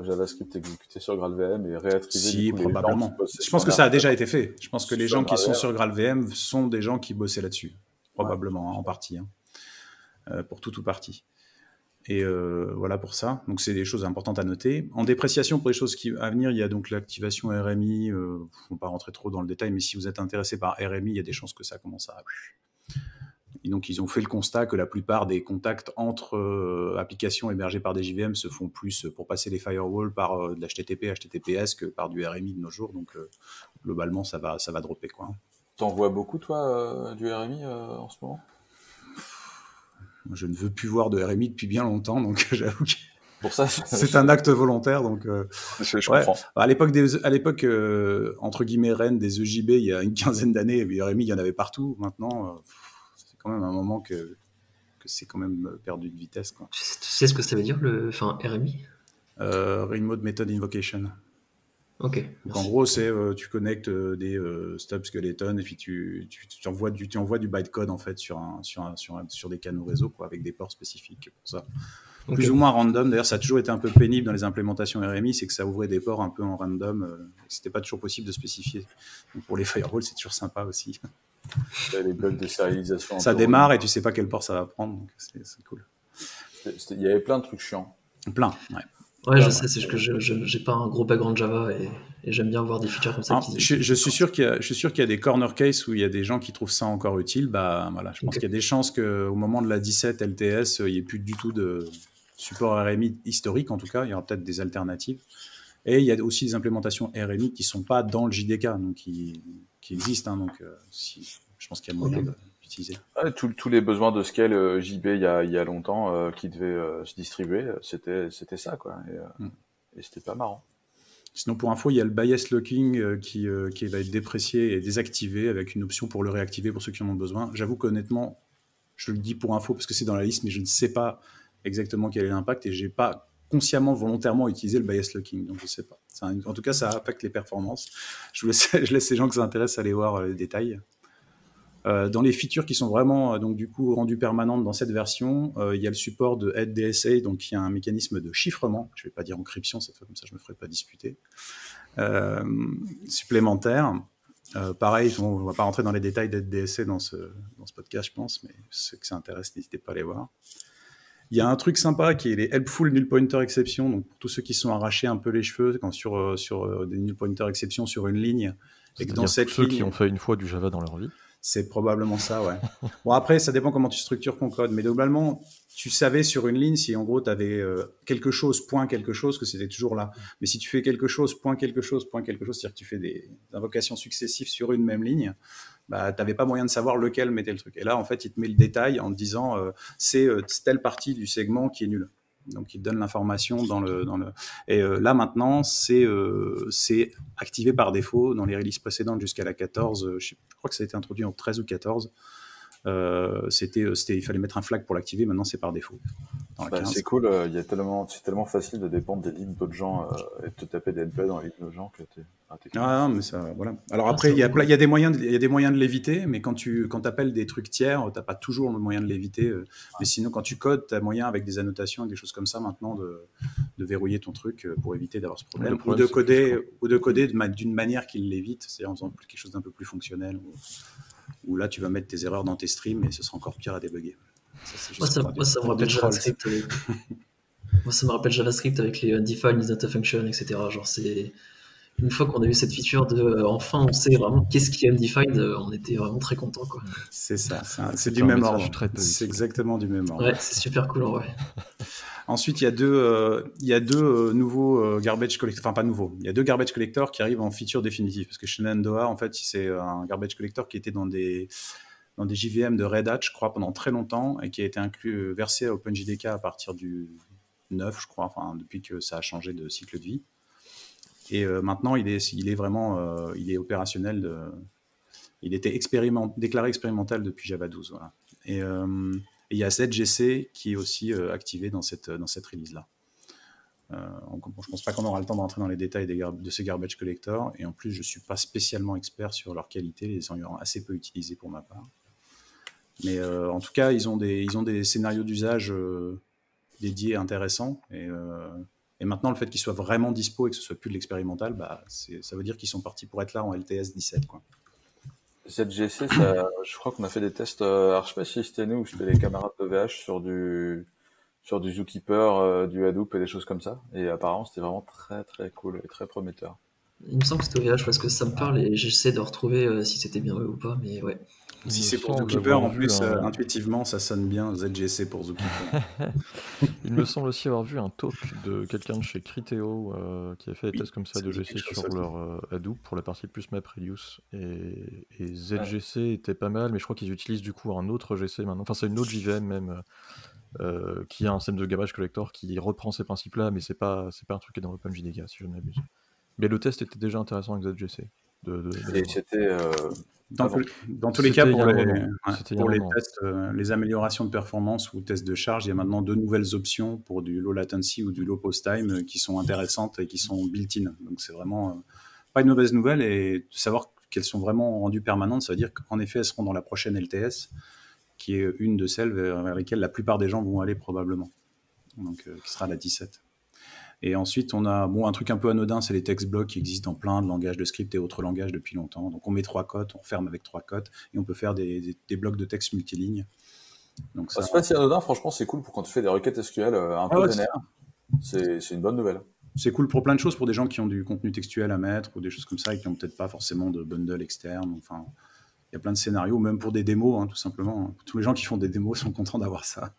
JavaScript exécuté sur GraalVM et réattribuer
si, probablement. Je pense que ça a déjà été fait. Je pense que les gens qui sont sur GraalVM sont des gens qui bossaient là-dessus, probablement, en partie, pour tout ou partie. Et voilà pour ça. Donc c'est des choses importantes à noter. En dépréciation, pour les choses à venir, il y a donc l'activation RMI. On ne va pas rentrer trop dans le détail, mais si vous êtes intéressé par RMI, il y a des chances que ça commence à... Et donc ils ont fait le constat que la plupart des contacts entre applications hébergées par des JVM se font plus pour passer les firewalls par de l'HTTP, HTTPS que par du RMI de nos jours. Donc globalement, ça va dropper, quoi.
T'en vois beaucoup, toi, du RMI en ce moment?
Je ne veux plus voir de RMI depuis bien longtemps, donc j'avoue que
pour ça,
c'est un acte volontaire. Donc,
je comprends.
À l'époque entre guillemets, reine des EJB, il y a une quinzaine d'années, RMI, il y en avait partout. Maintenant, c'est quand même un moment que c'est quand même perdu de vitesse, quoi.
Tu sais ce que ça veut dire, RMI?
Remote Method Invocation.
Ok.
Donc en gros, c'est tu connectes des stub skeletons et puis tu envoies du bytecode en fait sur des canaux réseau, quoi, avec des ports spécifiques pour ça. Okay. Plus ou moins random. D'ailleurs, ça a toujours été un peu pénible dans les implémentations RMI, c'est que ça ouvrait des ports un peu en random. C'était pas toujours possible de spécifier. Donc pour les firewalls, c'est toujours sympa aussi.
Les bugs de sérialisation.
Ça démarre et tu sais pas quel port ça va prendre, donc c'est cool.
Il y avait plein de trucs chiants.
Plein, ouais.
Ouais, je sais, c'est que j'ai pas un gros background Java et j'aime bien voir des features comme ça.
Je suis sûr qu'il y a des corner cases où il y a des gens qui trouvent ça encore utile. Bah voilà, je pense qu'il y a des chances qu'au moment de la 17 LTS, il n'y ait plus du tout de support RMI historique, en tout cas. Il y aura peut-être des alternatives. Et il y a aussi des implémentations RMI qui ne sont pas dans le JDK, donc qui existent. Donc je pense qu'il y a moyen d'utiliser.
Ouais, tous les besoins de scale JB il y a longtemps qui devaient se distribuer, c'était ça, quoi. Et c'était pas marrant.
Sinon, pour info, il y a le bias locking qui va être déprécié et désactivé avec une option pour le réactiver pour ceux qui en ont besoin. J'avoue qu'honnêtement, je le dis pour info parce que c'est dans la liste, mais je ne sais pas exactement quel est l'impact et je n'ai pas consciemment, volontairement utilisé le bias locking, donc je ne sais pas. En tout cas, ça affecte les performances. Je laisse les gens que ça intéresse aller voir les détails. Dans les features qui sont vraiment donc du coup rendues permanentes dans cette version, il y a le support de HeadDSA, donc il y a un mécanisme de chiffrement, je ne vais pas dire encryption cette fois, comme ça je ne me ferai pas disputer, supplémentaire. Pareil, on ne va pas rentrer dans les détails d'HeadDSA dans ce podcast, je pense, mais ceux que ça intéresse, n'hésitez pas à les voir. Il y a un truc sympa qui est les helpful null pointer exceptions, donc pour tous ceux qui sont arrachés un peu les cheveux quand sur des null pointer exceptions sur une ligne, et que dans cette
ceux qui ont fait une fois du Java dans leur vie.
C'est probablement ça, ouais. Bon, après, ça dépend comment tu structures ton code. Mais globalement, tu savais sur une ligne si en gros tu avais quelque chose, point quelque chose, que c'était toujours là. Mais si tu fais quelque chose, point quelque chose, point quelque chose, c'est-à-dire que tu fais des invocations successives sur une même ligne, bah, tu n'avais pas moyen de savoir lequel mettait le truc. Et là, en fait, il te met le détail en te disant c'est telle partie du segment qui est nulle. Donc, il te donne l'information dans le... Et là, maintenant, c'est activé par défaut dans les releases précédentes jusqu'à la 14. Je crois que ça a été introduit en 13 ou 14. Il fallait mettre un flag pour l'activer. Maintenant, c'est par défaut.
C'est cool. C'est tellement facile de dépendre des lignes d'autres gens et de te taper des NPA dans les lignes d'autres gens que t'es...
Ah non, mais ça, voilà. Alors après, il y a des moyens de l'éviter, mais quand tu appelles des trucs tiers, t'as pas toujours le moyen de l'éviter. Mais sinon, quand tu codes, t'as moyen avec des annotations et des choses comme ça maintenant de verrouiller ton truc pour éviter d'avoir ce problème, ou de coder d'une manière qui l'évite, c'est-à-dire en faisant quelque chose d'un peu plus fonctionnel. Où là, tu vas mettre tes erreurs dans tes streams et ce sera encore pire à débugger.
Ça me rappelle JavaScript. Moi, ça me rappelle JavaScript avec les undefined is not a function, etc. Genre, c'est une fois qu'on a eu cette feature de enfin, on sait vraiment qu'est-ce qui est undefined, on était vraiment très contents, quoi.
C'est ça, c'est du même ordre. C'est exactement du même ordre.
Ouais, c'est super cool, ouais.
Ensuite, il y a deux nouveaux garbage collectors, enfin pas nouveaux, il y a deux garbage collectors qui arrivent en feature définitive, parce que Shenandoah, en fait, c'est un garbage collector qui était dans des JVM de Red Hat, je crois, pendant très longtemps, et qui a été versé à OpenJDK à partir du 2009, je crois, enfin, depuis que ça a changé de cycle de vie. Et maintenant, il est vraiment il est opérationnel. Il était déclaré expérimental depuis Java 12. Voilà. Et il y a ZGC qui est aussi activé dans cette release-là. Je pense pas qu'on aura le temps d'entrer dans les détails de ces garbage collectors. Et en plus, je suis pas spécialement expert sur leur qualité, les ayant assez peu utilisés pour ma part. Mais en tout cas, ils ont des scénarios d'usage dédiés intéressants. Et maintenant, le fait qu'ils soient vraiment dispo et que ce soit plus de l'expérimental, bah, ça veut dire qu'ils sont partis pour être là en LTS 17, quoi.
ZGC, je crois qu'on a fait des tests. Alors je sais pas si c'était nous ou c'était les camarades de VH sur du Zookeeper, du Hadoop et des choses comme ça. Et apparemment, c'était vraiment très très cool et très prometteur.
Il me semble que c'était OVH parce que ça me parle et j'essaie de retrouver si c'était bien eux ou pas, mais ouais.
Si c'est pour Zookeeper, en plus, intuitivement, ça sonne bien ZGC pour Zookeeper.
Il me semble aussi avoir vu un talk de quelqu'un de chez Criteo qui a fait des tests comme ça de GC sur leur Hadoop pour la partie plus MapReduce. Et ZGC était pas mal, mais je crois qu'ils utilisent du coup un autre GC maintenant. Enfin, c'est une autre JVM même qui a un système de garbage collector qui reprend ces principes-là, mais c'est pas un truc qui est dans l'OpenJDK, si je ne m'abuse. Mais le test était déjà intéressant avec ZGC.
Et c'était
dans tous les cas, pour les tests, les améliorations de performance ou tests de charge, il y a maintenant 2 nouvelles options pour du low latency ou du low post time qui sont intéressantes et qui sont built-in. Donc c'est vraiment pas une mauvaise nouvelle, et de savoir qu'elles sont vraiment rendues permanentes, ça veut dire qu'en effet elles seront dans la prochaine LTS, qui est une de celles vers lesquelles la plupart des gens vont aller probablement, donc qui sera la 17. Et ensuite, on a un truc un peu anodin, c'est les text blocks qui existent dans plein de langages de script et autres langages depuis longtemps. Donc on met 3 cotes, on ferme avec 3 cotes, et on peut faire des blocs de texte multilignes. Donc
c'est pas si anodin, franchement, c'est cool pour quand tu fais des requêtes SQL un peu vénères. C'est une bonne nouvelle.
C'est cool pour plein de choses, pour des gens qui ont du contenu textuel à mettre ou des choses comme ça et qui n'ont peut-être pas forcément de bundle externe. Enfin, il y a plein de scénarios, même pour des démos, tout simplement. Tous les gens qui font des démos sont contents d'avoir ça.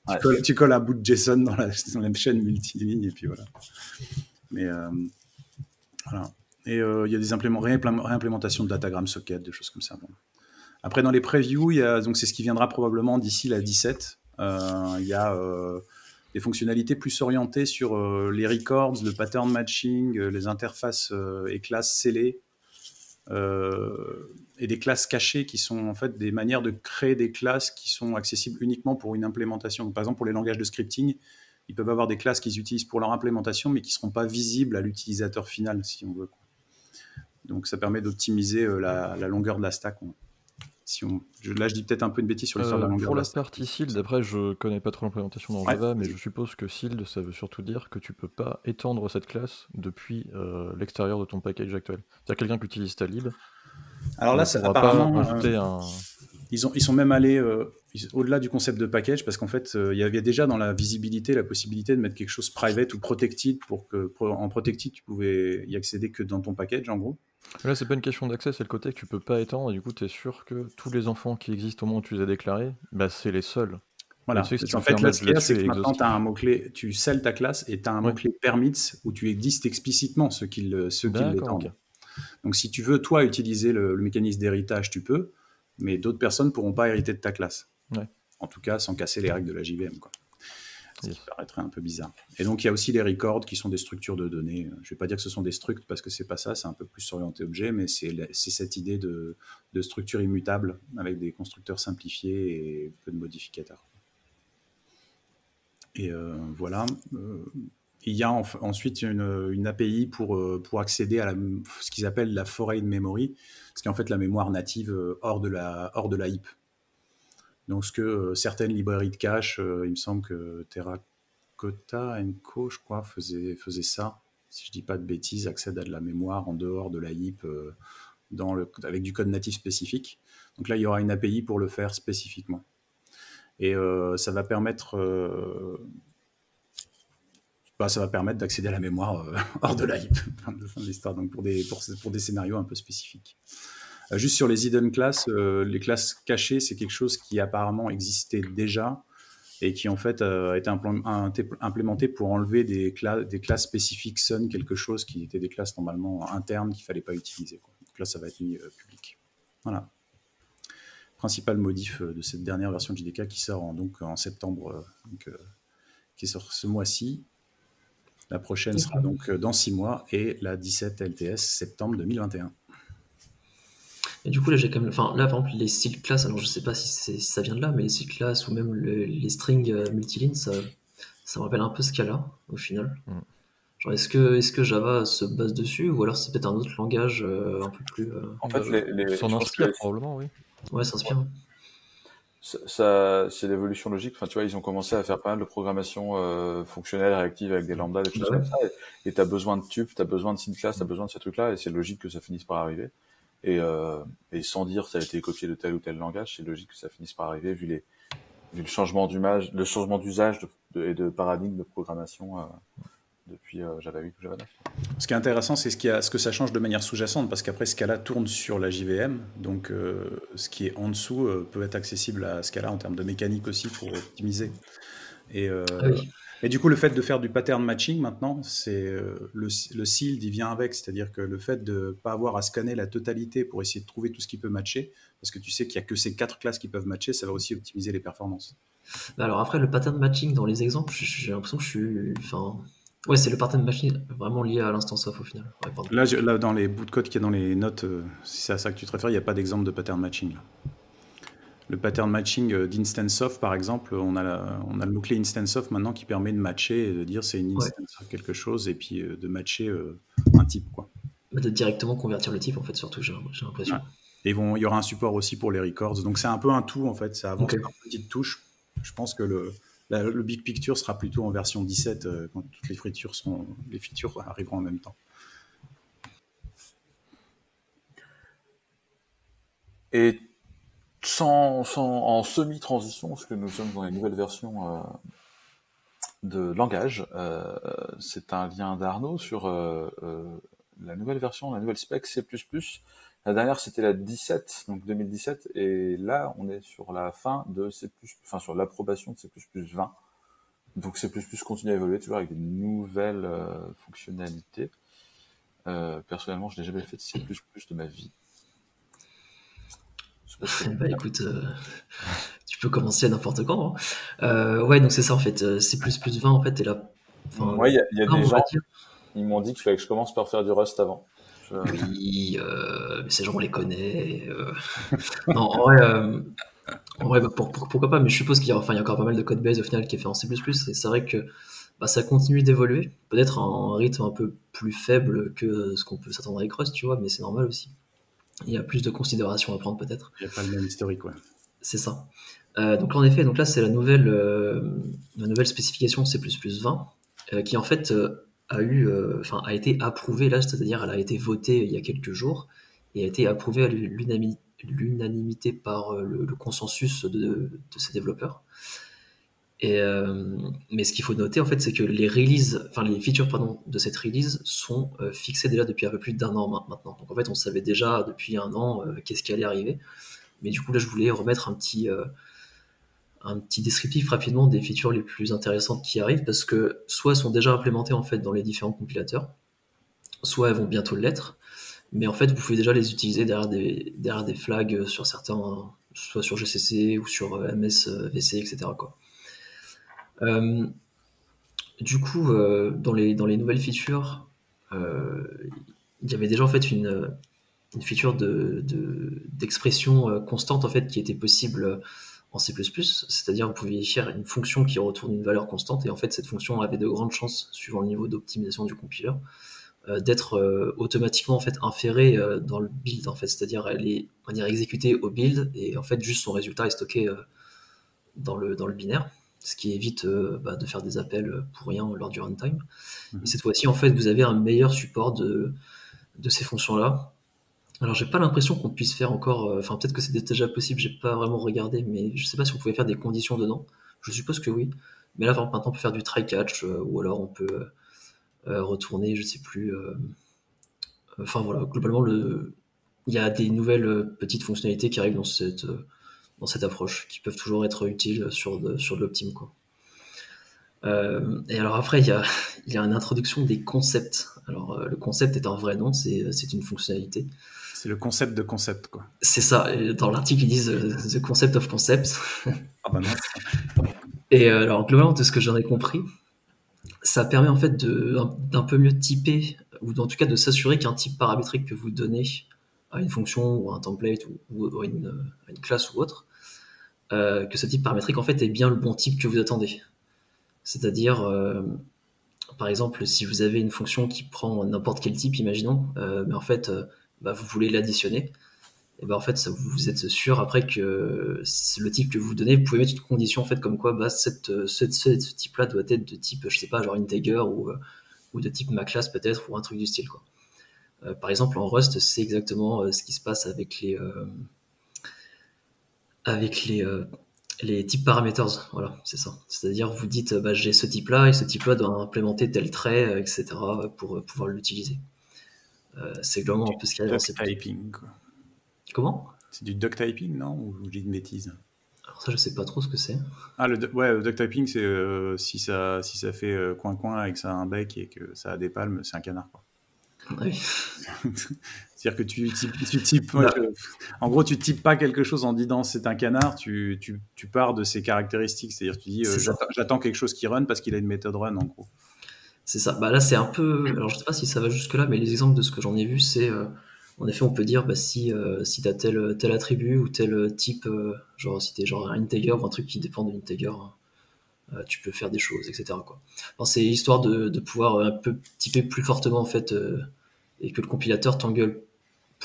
Ouais. Tu colles un bout de JSON dans la chaîne multiligne et puis voilà. Mais voilà. Et il y a des réimplémentations de datagram socket, des choses comme ça. Bon. Après, dans les previews, donc c'est ce qui viendra probablement d'ici la 17. Il y a des fonctionnalités plus orientées sur les records, le pattern matching, les interfaces et classes scellées. Et des classes cachées qui sont en fait des manières de créer des classes qui sont accessibles uniquement pour une implémentation. Donc, par exemple, pour les langages de scripting, ils peuvent avoir des classes qu'ils utilisent pour leur implémentation, mais qui ne seront pas visibles à l'utilisateur final, si on veut. Donc, ça permet d'optimiser la longueur de la stack. Là, je dis peut-être un peu une bêtise sur l'histoire de la longueur
pour
de la
la
stack.
partie SILD, après, je connais pas trop l'implémentation dans Java, mais je suppose que SILD, ça veut surtout dire que tu peux pas étendre cette classe depuis l'extérieur de ton package actuel. C'est-à-dire quelqu'un qui utilise ta lib.
Alors là, apparemment,
ajouter
ils sont même allés au-delà du concept de package, parce qu'en fait, il y avait déjà dans la visibilité la possibilité de mettre quelque chose private ou protected, pour que en protected, tu pouvais y accéder que dans ton package, en gros.
Là, c'est pas une question d'accès, c'est le côté que tu peux pas étendre, et du coup, tu es sûr que tous les enfants qui existent au moment où tu les as déclarés, bah, c'est les seuls.
Voilà. En fait, là, ce qu'il y a, c'est que maintenant, tu as un mot-clé, tu scelles ta classe et tu as un mot-clé permits où tu listes explicitement ceux qui l'étendent. Okay. Donc, si tu veux, toi, utiliser le mécanisme d'héritage, tu peux, mais d'autres personnes ne pourront pas hériter de ta classe.
Ouais.
En tout cas, sans casser les règles de la JVM, quoi. Ce qui paraîtrait un peu bizarre. Et donc, il y a aussi les records qui sont des structures de données. Je ne vais pas dire que ce sont des structs parce que c'est pas ça, c'est un peu plus orienté objet, mais c'est cette idée de structure immutable avec des constructeurs simplifiés et peu de modificateurs. Et voilà. Il y a ensuite une API pour accéder à ce qu'ils appellent la foreign memory, ce qui est en fait la mémoire native hors de la heap. Donc, ce que certaines librairies de cache, il me semble que Terracotta & Co, je crois, faisait ça. Si je ne dis pas de bêtises, accède à de la mémoire en dehors de la heap avec du code natif spécifique. Donc là, il y aura une API pour le faire spécifiquement. Et ça va permettre d'accéder à la mémoire hors de la heap. Fin de l'histoire, donc pour des scénarios un peu spécifiques. Juste sur les hidden classes, les classes cachées, c'est quelque chose qui apparemment existait déjà et qui en fait a été implémenté pour enlever des classes spécifiques Sun, quelque chose qui était des classes normalement internes qu'il ne fallait pas utiliser, quoi. Donc là, ça va être mis public. Voilà. Principal modif de cette dernière version de JDK qui sort en septembre, qui est sur ce mois-ci. La prochaine sera donc dans 6 mois et la 17 LTS septembre 2021.
Et du coup, là, j'ai quand même. Enfin, là, par exemple, les styles classes, alors je sais pas si ça vient de là, mais les styles classes ou même les strings multilignes, ça me rappelle un peu Scala, au final. Genre, est-ce que Java se base dessus, ou alors c'est peut-être un autre langage un peu plus.
En fait,
s'en inspire probablement, oui.
Ouais, ça inspire.
Ça, c'est l'évolution logique. Enfin, tu vois, ils ont commencé à faire pas mal de programmation fonctionnelle, réactive avec des lambdas, des choses comme ça. Et t'as besoin de tupes, t'as besoin de synth class, t'as besoin de ces trucs-là, et c'est logique que ça finisse par arriver. Et sans dire ça a été copié de tel ou tel langage, c'est logique que ça finisse par arriver vu le changement d'usage, et de paradigme de programmation depuis Java 8 ou Java 9.
Ce qui est intéressant, c'est ce que ça change de manière sous-jacente, parce qu'après Scala tourne sur la JVM, donc ce qui est en dessous peut être accessible à Scala en termes de mécanique aussi pour optimiser. Et du coup, le fait de faire du pattern matching maintenant, c'est le SILD, il vient avec, c'est-à-dire que le fait de ne pas avoir à scanner la totalité pour essayer de trouver tout ce qui peut matcher, parce que tu sais qu'il n'y a que ces 4 classes qui peuvent matcher, ça va aussi optimiser les performances.
Alors après, le pattern matching dans les exemples, j'ai l'impression que je suis... Enfin... Ouais, c'est le pattern matching vraiment lié à l'instance of au final. Ouais,
là, dans les bouts de code qui est dans les notes, si c'est à ça que tu te réfères, il n'y a pas d'exemple de pattern matching. Là. Le pattern matching d'instance of, par exemple, on a le mot-clé instance of maintenant qui permet de matcher et de dire c'est une instance of quelque chose et puis de matcher un type, quoi.
De directement convertir le type, en fait, surtout, j'ai l'impression.
Ouais. Et il y aura un support aussi pour les records. Donc c'est un peu un tout, en fait. Ça avance par petites touches. Je pense que le big picture sera plutôt en version 17 quand toutes les features arriveront en même temps.
Et en semi-transition, parce que nous sommes dans les nouvelles versions de langage, c'est un lien d'Arnaud sur la nouvelle version, la nouvelle spec C++. La dernière, c'était la 17, donc 2017, et là, on est sur la fin de C++, enfin sur l'approbation de C++ 20. Donc C++ continue à évoluer toujours avec des nouvelles fonctionnalités. Personnellement, je n'ai jamais fait de C++ de ma vie.
Bah écoute, tu peux commencer à n'importe quand. Hein. Ouais, donc c'est ça en fait. C++ 20 en fait, et là.
Ouais, il y a des gens, ils m'ont dit qu'il fallait que je commence par faire du Rust avant.
Oui, mais ces gens on les connaît. Non, en vrai bah, pourquoi pas, mais je suppose qu'il y a encore pas mal de code base au final qui est fait en C++, et c'est vrai que ça continue d'évoluer, peut-être à un rythme un peu plus faible que ce qu'on peut s'attendre avec Rust, tu vois, mais c'est normal aussi. Il y a plus de considérations à prendre peut-être.
Il n'y a pas le même historique, ouais.
C'est ça. Donc en effet, donc là c'est la nouvelle spécification C++ 20 qui en fait a été approuvée là, c'est-à-dire elle a été votée il y a quelques jours et a été approuvée à l'unanimité par le consensus de ces développeurs. Mais ce qu'il faut noter en fait, c'est que les features de cette release sont fixées déjà depuis un peu plus d'un an maintenant. Donc en fait, on savait déjà depuis un an qu'est-ce qui allait arriver. Mais du coup là, je voulais remettre un petit descriptif rapidement des features les plus intéressantes qui arrivent, parce que soit elles sont déjà implémentées en fait dans les différents compilateurs, soit elles vont bientôt l'être. Mais en fait, vous pouvez déjà les utiliser derrière des flags sur certains, soit sur GCC ou sur MSVC, etc. quoi. Du coup, dans les nouvelles features, il y avait déjà en fait une feature d'expression constante en fait qui était possible en C++, c'est-à-dire vous pouviez faire une fonction qui retourne une valeur constante, et en fait cette fonction avait de grandes chances, suivant le niveau d'optimisation du compiler, d'être automatiquement en fait inférée dans le build, en fait, c'est-à-dire elle est on va dire exécutée au build, et en fait juste son résultat est stocké dans le binaire, ce qui évite de faire des appels pour rien lors du runtime. Et cette fois-ci, en fait, vous avez un meilleur support de ces fonctions-là. Alors, j'ai pas l'impression qu'on puisse faire encore... Enfin, peut-être que c'est déjà possible, j'ai pas vraiment regardé, mais je sais pas si on pouvait faire des conditions dedans. Je suppose que oui. Mais là, maintenant, on peut faire du try-catch, ou alors on peut retourner, je sais plus... Enfin, voilà, globalement, il y a des nouvelles petites fonctionnalités qui arrivent dans cette approche, qui peuvent toujours être utiles sur de l'optime, quoi. Et alors après, il y a une introduction des concepts. Alors, le concept est un vrai nom, c'est une fonctionnalité.
C'est le concept de concept, quoi.
C'est ça. Et dans l'article, ils disent The Concept of Concepts.
Ah bah non.
Et alors globalement, de ce que j'en ai compris, ça permet en fait d'un peu mieux typer, ou en tout cas de s'assurer qu'un type paramétrique que vous donnez à une fonction ou à un template ou à une classe ou autre, que ce type paramétrique en fait est bien le bon type que vous attendez. C'est-à-dire, par exemple, si vous avez une fonction qui prend n'importe quel type, imaginons, mais en fait, vous voulez l'additionner, et ben en fait, vous êtes sûr après que le type que vous donnez, vous pouvez mettre une condition en fait comme quoi ce type-là doit être de type, je sais pas, genre integer ou de type ma classe peut-être, ou un truc du style, quoi. Par exemple, en Rust, c'est exactement ce qui se passe avec les types parameters. Voilà, c'est ça. C'est-à-dire, vous dites, j'ai ce type-là, et ce type-là doit implémenter tel trait, etc., pour pouvoir l'utiliser. C'est globalement un peu ce qu'il y a dans ces
typing, quoi.
Comment ?
C'est du duck typing, non ? Ou je dis une bêtise ?
Alors ça, je sais pas trop ce que c'est.
Ah, le duck typing, c'est si ça fait coin-coin et que ça a un bec et que ça a des palmes, c'est un canard, quoi.
Oui.
C'est-à-dire que tu types en gros, tu types pas quelque chose en disant c'est un canard, tu pars de ses caractéristiques. C'est-à-dire que tu dis j'attends quelque chose qui run parce qu'il a une méthode run, en gros.
C'est ça. Là, c'est un peu... Alors, je sais pas si ça va jusque-là, mais les exemples de ce que j'en ai vu, c'est... en effet, on peut dire si tu as tel attribut ou tel type, genre si tu es genre un integer ou un truc qui dépend de l'integer, tu peux faire des choses, etc., quoi. Enfin, c'est histoire de pouvoir un peu typer plus fortement, en fait, et que le compilateur t'engueule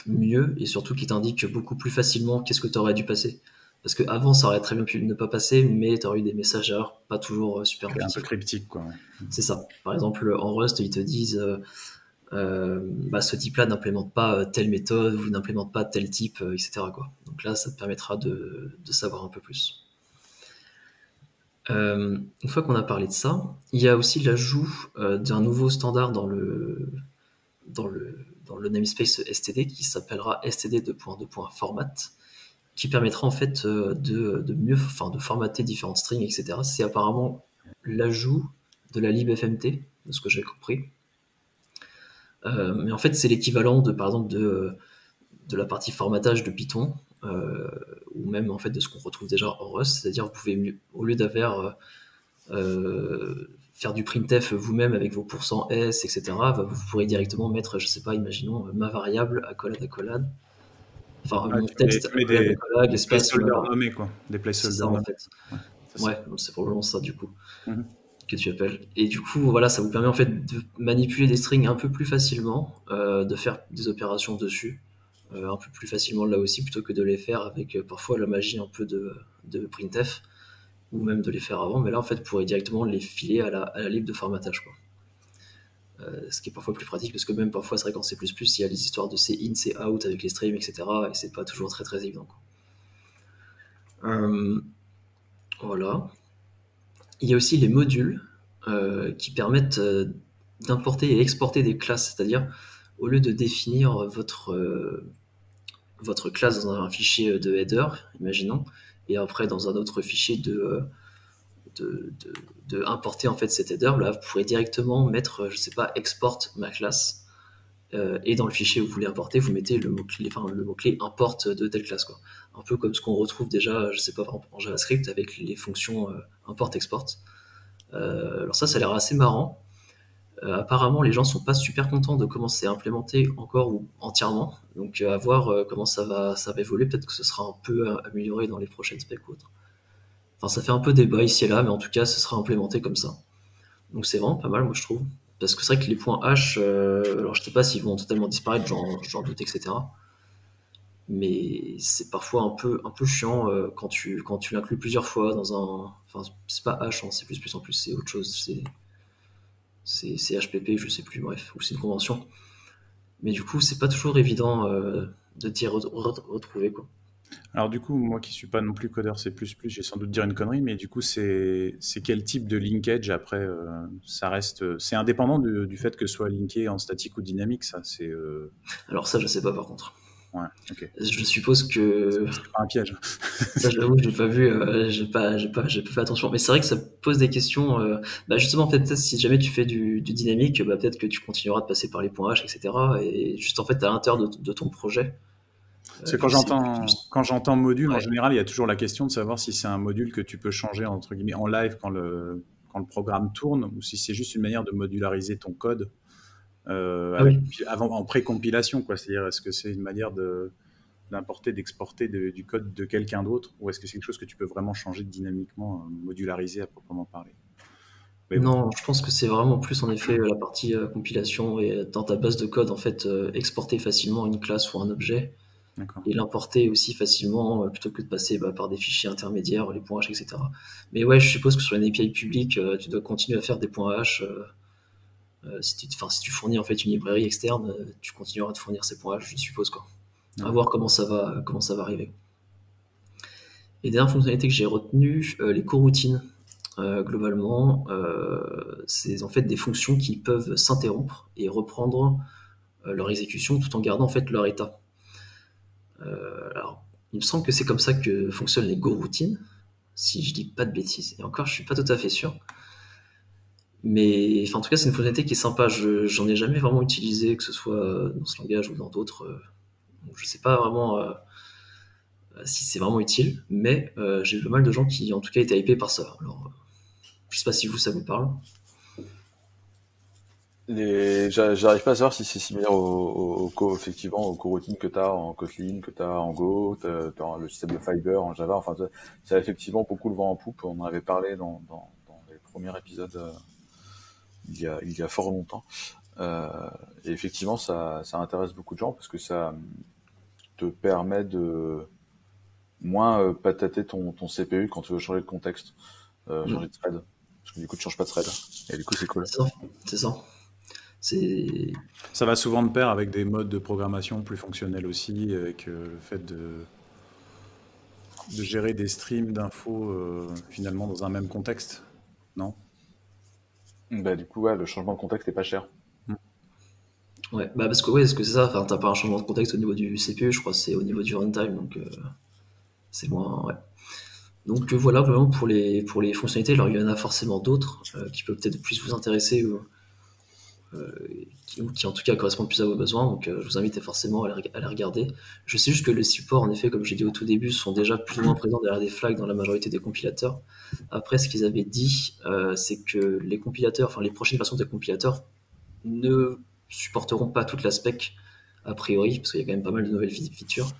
mieux, et surtout qu'il t'indique beaucoup plus facilement qu'est-ce que tu aurais dû passer. Parce qu'avant, ça aurait très bien pu ne pas passer, mais tu aurais eu des messages d'erreur pas toujours super intuitifs.
Un peu cryptique, quoi.
C'est ça. Par exemple, en Rust, ils te disent ce type-là n'implémente pas telle méthode ou n'implémente pas tel type, etc., quoi. Donc là, ça te permettra de savoir un peu plus. Une fois qu'on a parlé de ça, il y a aussi l'ajout d'un nouveau standard dans le namespace STD qui s'appellera std:2.2.format, qui permettra en fait de formater différentes strings, etc. C'est apparemment l'ajout de la libfmt, de ce que j'ai compris. Mais en fait, c'est l'équivalent par exemple de la partie formatage de Python, ou même en fait de ce qu'on retrouve déjà en Rust. C'est-à-dire, vous pouvez, au lieu d'avoir faire du printf vous-même avec vos %s, etc., vous pourrez directement mettre, je sais pas, imaginons ma variable accolade, enfin mon texte accolade, espace
nommés, quoi. Des placeholders
nommés, en fait. Ouais, c'est probablement ça du coup. Que tu appelles. Et du coup, voilà, ça vous permet en fait de manipuler des strings un peu plus facilement, de faire des opérations dessus un peu plus facilement là aussi, plutôt que de les faire avec parfois la magie un peu de printf, ou même de les faire avant. Mais là, en fait, vous pourrez directement les filer à la lib de formatage, quoi. Ce qui est parfois plus pratique, parce que même parfois, c'est vrai qu'en C++, il y a les histoires de C in, C out avec les streams, etc. Et c'est pas toujours très très évident, quoi. Voilà. Il y a aussi les modules qui permettent d'importer et exporter des classes, c'est-à-dire au lieu de définir votre classe dans un fichier de header, imaginons, et après dans un autre fichier de importer en fait cet header, là vous pourrez directement mettre, je sais pas, export ma classe, et dans le fichier où vous voulez importer, vous mettez le mot-clé import de telle classe, quoi. Un peu comme ce qu'on retrouve déjà, je sais pas, par exemple en JavaScript avec les fonctions import-export. Alors ça a l'air assez marrant. Apparemment, les gens sont pas super contents de comment c'est implémenté encore ou entièrement. Donc à voir comment ça va évoluer. Peut-être que ce sera un peu amélioré dans les prochaines specs ou autres. Enfin, ça fait un peu débat ici et là, mais en tout cas, ce sera implémenté comme ça. Donc c'est vraiment pas mal, moi je trouve. Parce que c'est vrai que les points H, alors je sais pas s'ils vont totalement disparaître, j'en doute, etc. Mais c'est parfois un peu chiant quand tu l'inclus plusieurs fois dans un... Enfin, c'est pas H en C++ en plus, c'est autre chose, c'est HPP, je sais plus, bref, ou c'est une convention. Mais du coup, c'est pas toujours évident de t'y retrouver, quoi.
Alors du coup, moi qui suis pas non plus codeur C++, j'ai sans doute dire une connerie, mais du coup, c'est quel type de linkage après ça reste, c'est indépendant du fait que ce soit linké en statique ou dynamique, ça c'est.
Alors ça, je sais pas par contre.
Ouais, ok.
Je suppose que.
C'est pas un piège.
Ça, j'avoue, j'ai pas vu, j'ai pas fait attention. Mais c'est vrai que ça pose des questions. Justement, peut-être si jamais tu fais du dynamique, peut-être que tu continueras de passer par les points H, etc. Et juste en fait, à l'intérieur de ton projet,
Parce que quand j'entends module, en
Ouais.
général, il y a toujours la question de savoir si c'est un module que tu peux changer entre guillemets en live quand le programme tourne, ou si c'est juste une manière de modulariser ton code
Ah oui.
en pré-compilation, quoi. C'est-à-dire, est-ce que c'est une manière d'importer, d'exporter du code de quelqu'un d'autre, ou est-ce que c'est quelque chose que tu peux vraiment changer dynamiquement, modulariser à proprement parler? Mais bon,
Non, je pense que c'est vraiment plus en effet la partie compilation et dans ta base de code en fait exporter facilement une classe ou un objet
d'accord.
et l'importer aussi facilement plutôt que de passer par des fichiers intermédiaires, les points H, etc. Mais ouais, je suppose que sur une API publique, tu dois continuer à faire des points H. Si tu fournis en fait une librairie externe, tu continueras de fournir ces points H, je suppose quoi. À voir comment ça va arriver. Et dernière fonctionnalité que j'ai retenue, les coroutines. Globalement, c'est en fait des fonctions qui peuvent s'interrompre et reprendre leur exécution tout en gardant en fait leur état. Alors, il me semble que c'est comme ça que fonctionnent les go-routines, si je dis pas de bêtises. Et encore, je suis pas tout à fait sûr. Mais en tout cas, c'est une fonctionnalité qui est sympa. J'en ai jamais vraiment utilisé, que ce soit dans ce langage ou dans d'autres. Je sais pas vraiment si c'est vraiment utile, mais j'ai vu pas mal de gens qui, en tout cas, étaient hypés par ça. Alors, je sais pas si vous, ça vous parle.
J'arrive pas à savoir si c'est similaire effectivement aux coroutines que tu as en Kotlin, que tu as en Go, t'as le système de Fiber en Java. Enfin, ça a effectivement beaucoup le vent en poupe. On en avait parlé dans les premiers épisodes il y a fort longtemps. Et effectivement, ça intéresse beaucoup de gens parce que ça te permet de moins patater ton CPU quand tu veux changer de contexte, changer de thread. Parce que du coup, tu changes pas de thread. Et du coup, c'est cool.
C'est ça.
Ça va souvent de pair avec des modes de programmation plus fonctionnels aussi, avec le fait de gérer des streams d'infos finalement dans un même contexte, non?
Bah, du coup, ouais, le changement de contexte est pas cher.
Ouais, parce que c'est ça, enfin, t'as pas un changement de contexte au niveau du CPU, je crois que c'est au niveau du runtime, donc c'est moins, ouais. Donc voilà, vraiment pour les fonctionnalités, alors il y en a forcément d'autres qui peuvent peut-être plus vous intéresser ou qui en tout cas correspondent plus à vos besoins, donc je vous invite forcément à les regarder. Je sais juste que les supports, en effet, comme j'ai dit au tout début, sont déjà plus ou moins présents derrière des flags dans la majorité des compilateurs. Après, ce qu'ils avaient dit, c'est que les compilateurs, enfin les prochaines versions des compilateurs ne supporteront pas toute la spec a priori, parce qu'il y a quand même pas mal de nouvelles features.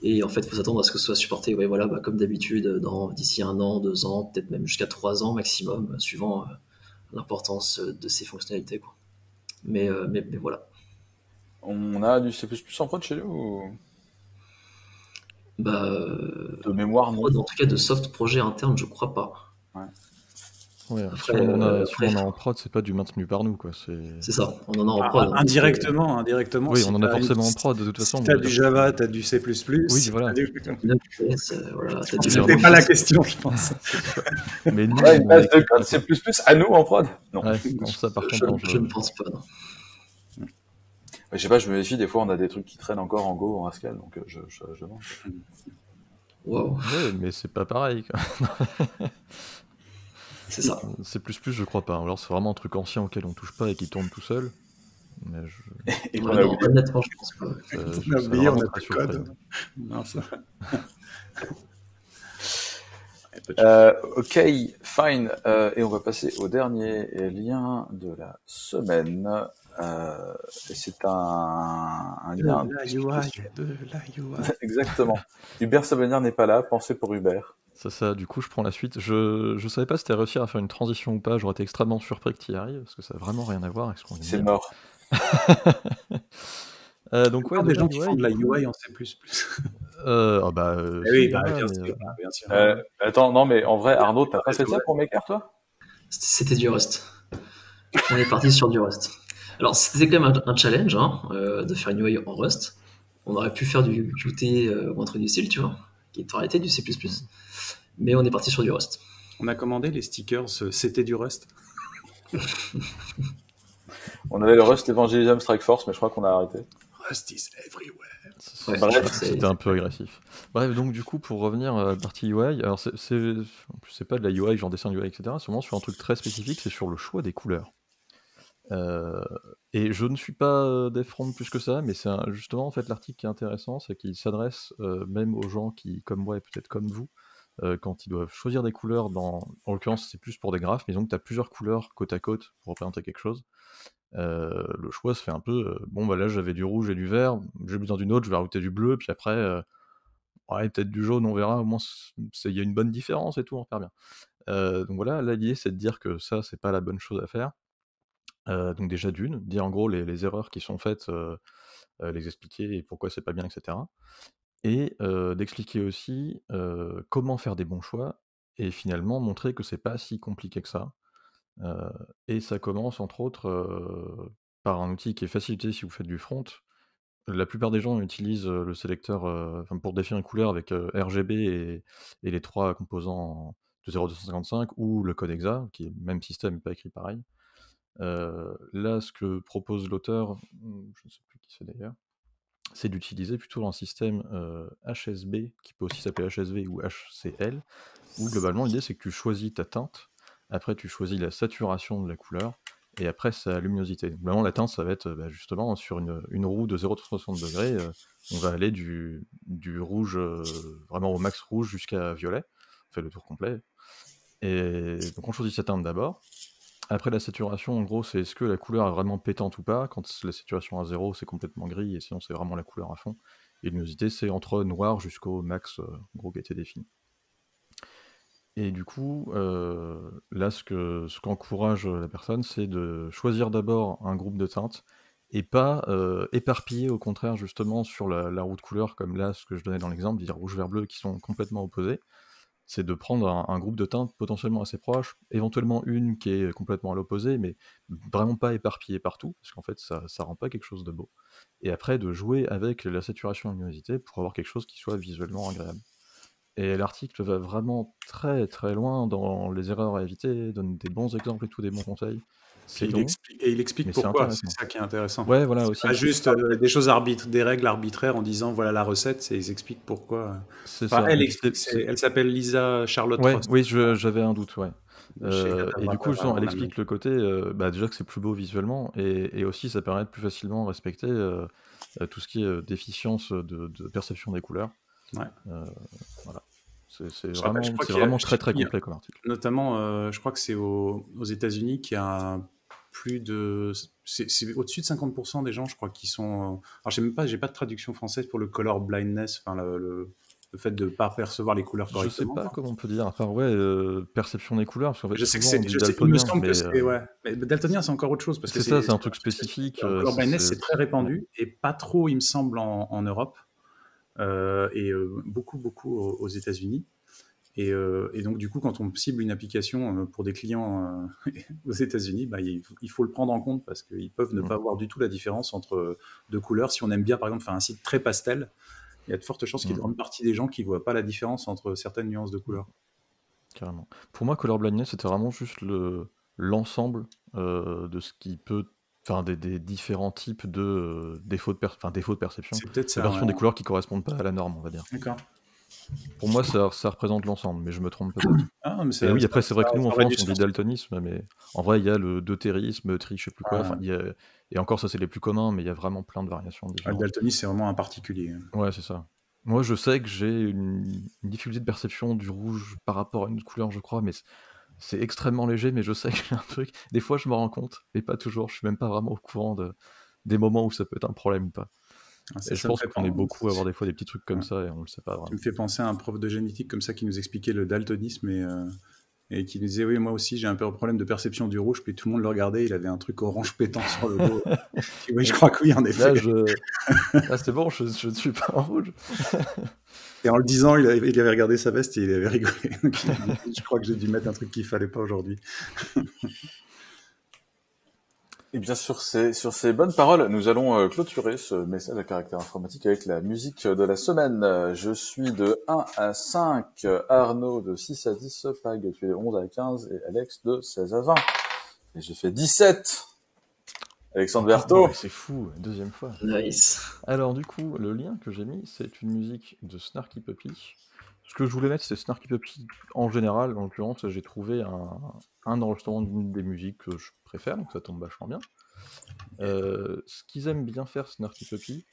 Et en fait, il faut s'attendre à ce que ce soit supporté, ouais, voilà, comme d'habitude, d'ici 1 an, 2 ans, peut-être même jusqu'à 3 ans maximum, suivant l'importance de ces fonctionnalités, quoi. Mais voilà.
On a du C++ en prod chez nous ou... De mémoire, non.
En tout cas, de soft projet interne, je crois pas.
Ouais,
Après,
si on en a en prod, c'est pas du maintenu par nous, quoi.
C'est ça, on en a en prod.
Indirectement.
Oui, on en a forcément en prod, de toute façon.
Si t'as du Java, t'as du C++.
Oui, voilà.
C'était pas la question, je pense.
Mais nous,
une base de code C++ à nous en prod? Non.
Ouais, non, ça par contre, non,
je ne pense pas, non.
Je sais pas, je me méfie, des fois on a des trucs qui traînent encore en Go, en Haskell, donc je demande.
Wow.
Ouais, mais c'est pas pareil, quoi.
C'est ça.
C++, je crois pas. Alors c'est vraiment un truc ancien auquel on touche pas et qui tourne tout seul. Mais
Et
ouais, non, honnêtement, je pense pas.
On a oublié, on a pas de code. Non, ça...
ok, fine. Et on va passer au dernier lien de la semaine. Et c'est un lien...
De la UI.
Exactement. Hubert Sablonnière n'est pas là, pensez pour Hubert.
C'est ça, du coup je prends la suite. Je savais pas si t'es réussi à faire une transition ou pas, j'aurais été extrêmement surpris que tu y arrives, parce que ça n'a vraiment rien à voir avec ce qu'on vient de
C'est
dire.
mort.
Donc ouais,
des gens qui font de la UI en C++.
Oui,
bien sûr.
Attends, non mais en vrai, Arnaud, t'as pas fait ça pour Maker, toi?
C'était du Rust. On est parti sur du Rust. Alors c'était quand même un challenge de faire une UI en Rust. On aurait pu faire du Qt ou un truc du style, tu vois, qui est en réalité du C++. Mais on est parti sur du Rust.
On a commandé les stickers, c'était du Rust.
On avait le Rust Evangelism Strike Force, mais je crois qu'on a arrêté.
Rust is everywhere.
C'était un peu agressif. Bref, donc du coup, pour revenir à la partie UI, alors c'est pas de la UI, genre dessin UI, etc. C'est vraiment sur un truc très spécifique, c'est sur le choix des couleurs. Et je ne suis pas Defront plus que ça, mais c'est justement en fait l'article qui est intéressant, c'est qu'il s'adresse même aux gens qui, comme moi et peut-être comme vous, quand ils doivent choisir des couleurs, en l'occurrence c'est plus pour des graphes, mais disons que tu as plusieurs couleurs côte à côte pour représenter quelque chose. Le choix se fait un peu, bon bah là j'avais du rouge et du vert, j'ai besoin d'une autre, je vais rajouter du bleu, puis après, ouais, peut-être du jaune, on verra, au moins il y a une bonne différence et tout, on repère bien. Donc voilà, là l'idée c'est de dire que ça c'est pas la bonne chose à faire. Donc déjà dire en gros les erreurs qui sont faites, les expliquer et pourquoi c'est pas bien, etc. Et d'expliquer aussi comment faire des bons choix, et finalement montrer que c'est pas si compliqué que ça. Et ça commence entre autres par un outil qui est facilité si vous faites du front. La plupart des gens utilisent le sélecteur pour définir une couleur avec RGB et les 3 composants de 0,255 ou le code EXA, qui est le même système mais pas écrit pareil. Là, ce que propose l'auteur, je ne sais plus qui c'est d'ailleurs, c'est d'utiliser plutôt un système HSB, qui peut aussi s'appeler HSV ou HCL, où globalement l'idée c'est que tu choisis ta teinte, après tu choisis la saturation de la couleur, et après sa luminosité. Donc, vraiment la teinte ça va être justement sur une roue de 0,60 degrés, on va aller du rouge vraiment au max rouge jusqu'à violet, on fait le tour complet. Et donc on choisit sa teinte d'abord. Après la saturation, en gros, c'est est-ce que la couleur est vraiment pétante ou pas. Quand la saturation à 0, c'est complètement gris, et sinon c'est vraiment la couleur à fond. Et la luminosité, c'est entre noir jusqu'au max, gros, qui a été défini. Et du coup, là, ce qu'encourage la personne, c'est de choisir d'abord un groupe de teintes, et pas éparpiller au contraire justement sur la roue de couleur, comme là, ce que je donnais dans l'exemple, dire rouge, vert, bleu, qui sont complètement opposés. C'est de prendre un groupe de teintes potentiellement assez proche, éventuellement une qui est complètement à l'opposé, mais vraiment pas éparpillée partout, parce qu'en fait ça rend pas quelque chose de beau. Et après de jouer avec la saturation et la luminosité pour avoir quelque chose qui soit visuellement agréable. Et l'article va vraiment très très loin dans les erreurs à éviter, donne des bons exemples et tout, des bons conseils. C'est long,
Et il explique
mais c'est
pourquoi, c'est
intéressant.
ça qui est intéressant.
Ouais, voilà
C'est
aussi.
pas juste des choses des règles arbitraires en disant voilà la recette, c'est ils expliquent pourquoi.
C'est
Enfin,
ça.
elle
Et puis
explique, elle s'appelle Lisa Charlotte
ouais,
Ross.
oui, j'avais un doute, ouais.
Chez
Et du coup,
Datawrapper
justement, elle
en Allemagne.
explique le côté, déjà que c'est plus beau visuellement, et aussi ça permet de plus facilement respecter tout ce qui est déficience de perception des couleurs.
Ouais.
Voilà. C'est
Je
vraiment,
crois
c'est
qu'il y a,
vraiment
je
très
sais
très
plus,
complet comme article.
notamment, je crois que c'est aux États-Unis qu'il y a plus de. C'est au-dessus de 50% des gens, je crois, qui sont. Alors, je sais même pas, j'ai pas de traduction française pour le color blindness, enfin, le fait de ne pas percevoir les couleurs
Je sais
correctement,
pas
quoi.
comment on peut dire, enfin ouais, perception des couleurs, parce qu'en fait
Je sais que
souvent on dit
il me
daltonien,
semble que
mais
c'est. Ouais. Mais daltonien, c'est encore autre chose, parce que
c'est ça, c'est un truc spécifique.
le color blindness, c'est très
Ouais.
répandu, et pas trop, il me semble, en Europe, et beaucoup, beaucoup aux États-Unis. Et donc, du coup, quand on cible une application pour des clients aux États-Unis, bah, il faut le prendre en compte parce qu'ils peuvent ne pas voir du tout la différence entre deux couleurs. Si on aime bien, par exemple, faire un site très pastel, il y a de fortes chances qu'il y ait une grande partie des gens qui ne voient pas la différence entre certaines nuances de couleurs.
Carrément. Pour moi, color blindness, c'était vraiment juste l'ensemble de ce qui peut, enfin des différents types de défauts de perception,
C'est peut-être
la
ça,
version
ouais.
des couleurs qui correspondent pas à la norme, on va dire.
D'accord.
Pour moi, ça représente l'ensemble, mais je me trompe peut-être.
Ah, mais
Et oui, après, c'est vrai que nous, en
ça aurait du
France, on dit
sens.
daltonisme, mais en vrai, il y a le deutérisme, je sais plus quoi,
Ah,
et encore, ça, c'est les plus communs, mais il y a vraiment plein de variations
le
différentes.
daltonisme, c'est vraiment un particulier.
Ouais, c'est ça. Moi, je sais que j'ai une difficulté de perception du rouge par rapport à une autre couleur, je crois, mais c'est extrêmement léger, mais je sais que j'ai un truc. Des fois, je me rends compte, mais pas toujours. Je suis même pas vraiment au courant des moments où ça peut être un problème ou pas. Et je
Ça me
pense
fait
qu'on est
penser.
beaucoup à avoir des fois des petits trucs comme
Ouais.
ça et on le sait pas
Tu
vraiment.
me fais penser à un prof de génétique comme ça qui nous expliquait le daltonisme et qui nous disait oui, moi aussi j'ai un peu un problème de perception du rouge, puis tout le monde le regardait, il avait un truc orange pétant sur le dos. Oui, je crois que oui, en effet.
Là, c'est bon, je ne suis pas en rouge.
Et en le disant, il avait regardé sa veste et il avait rigolé. Donc, je crois que j'ai dû mettre un truc qu'il fallait pas aujourd'hui.
Et bien sur ces bonnes paroles, nous allons clôturer ce message à caractère informatique avec la musique de la semaine. Je suis de 1 à 5, Arnaud de 6 à 10, Pag tu es de 11 à 15 et Alex de 16 à 20. Et j'ai fait 17. Alexandre Berthaud.
C'est fou, deuxième fois.
Nice.
Alors du coup, le lien que j'ai mis, c'est une musique de Snarky Puppy Ce que je voulais mettre, c'est Snarky Puppy en général. En l'occurrence, j'ai trouvé un enregistrement d'une des musiques que je préfère, donc ça tombe vachement bien. Ce qu'ils aiment bien faire, Snarky Puppy,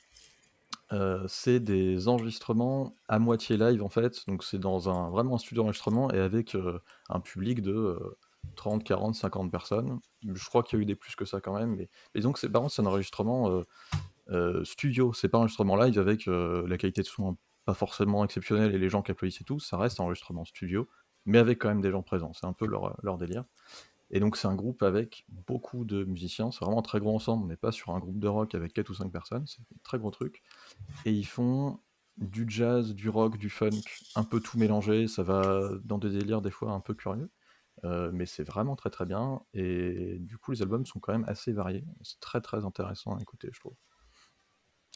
c'est des enregistrements à moitié live en fait. Donc c'est dans vraiment un studio d'enregistrement et avec un public de 30, 40, 50 personnes. Je crois qu'il y a eu des plus que ça quand même. Mais donc c'est un enregistrement studio. C'est pas un enregistrement live avec la qualité de son pas forcément exceptionnelle et les gens qui applaudissent et tout. Ça reste un enregistrement studio, mais avec quand même des gens présents. C'est un peu leur délire. Et donc c'est un groupe avec beaucoup de musiciens, c'est vraiment un très gros ensemble, on n'est pas sur un groupe de rock avec 4 ou 5 personnes, c'est un très gros truc. Et ils font du jazz, du rock, du funk, un peu tout mélangé, ça va dans des délires des fois un peu curieux, mais c'est vraiment très très bien, et du coup les albums sont quand même assez variés, c'est très très intéressant à écouter je trouve.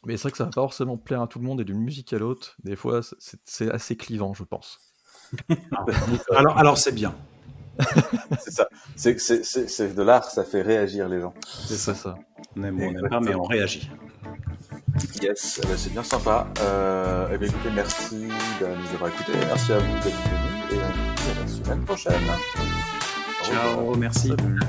Mais c'est vrai que ça va pas forcément plaire à tout le monde, et d'une musique à l'autre, des fois c'est assez clivant je pense.
Alors c'est bien.
C'est ça. C'est de l'art, ça fait réagir les gens.
C'est ça.
On n'aime pas, mais on réagit.
Yes, c'est bien sympa. Et bien écoutez, merci de nous avoir écoutés. Merci à vous d'être venus et on se dit à la semaine prochaine.
Ciao, merci.
Salut.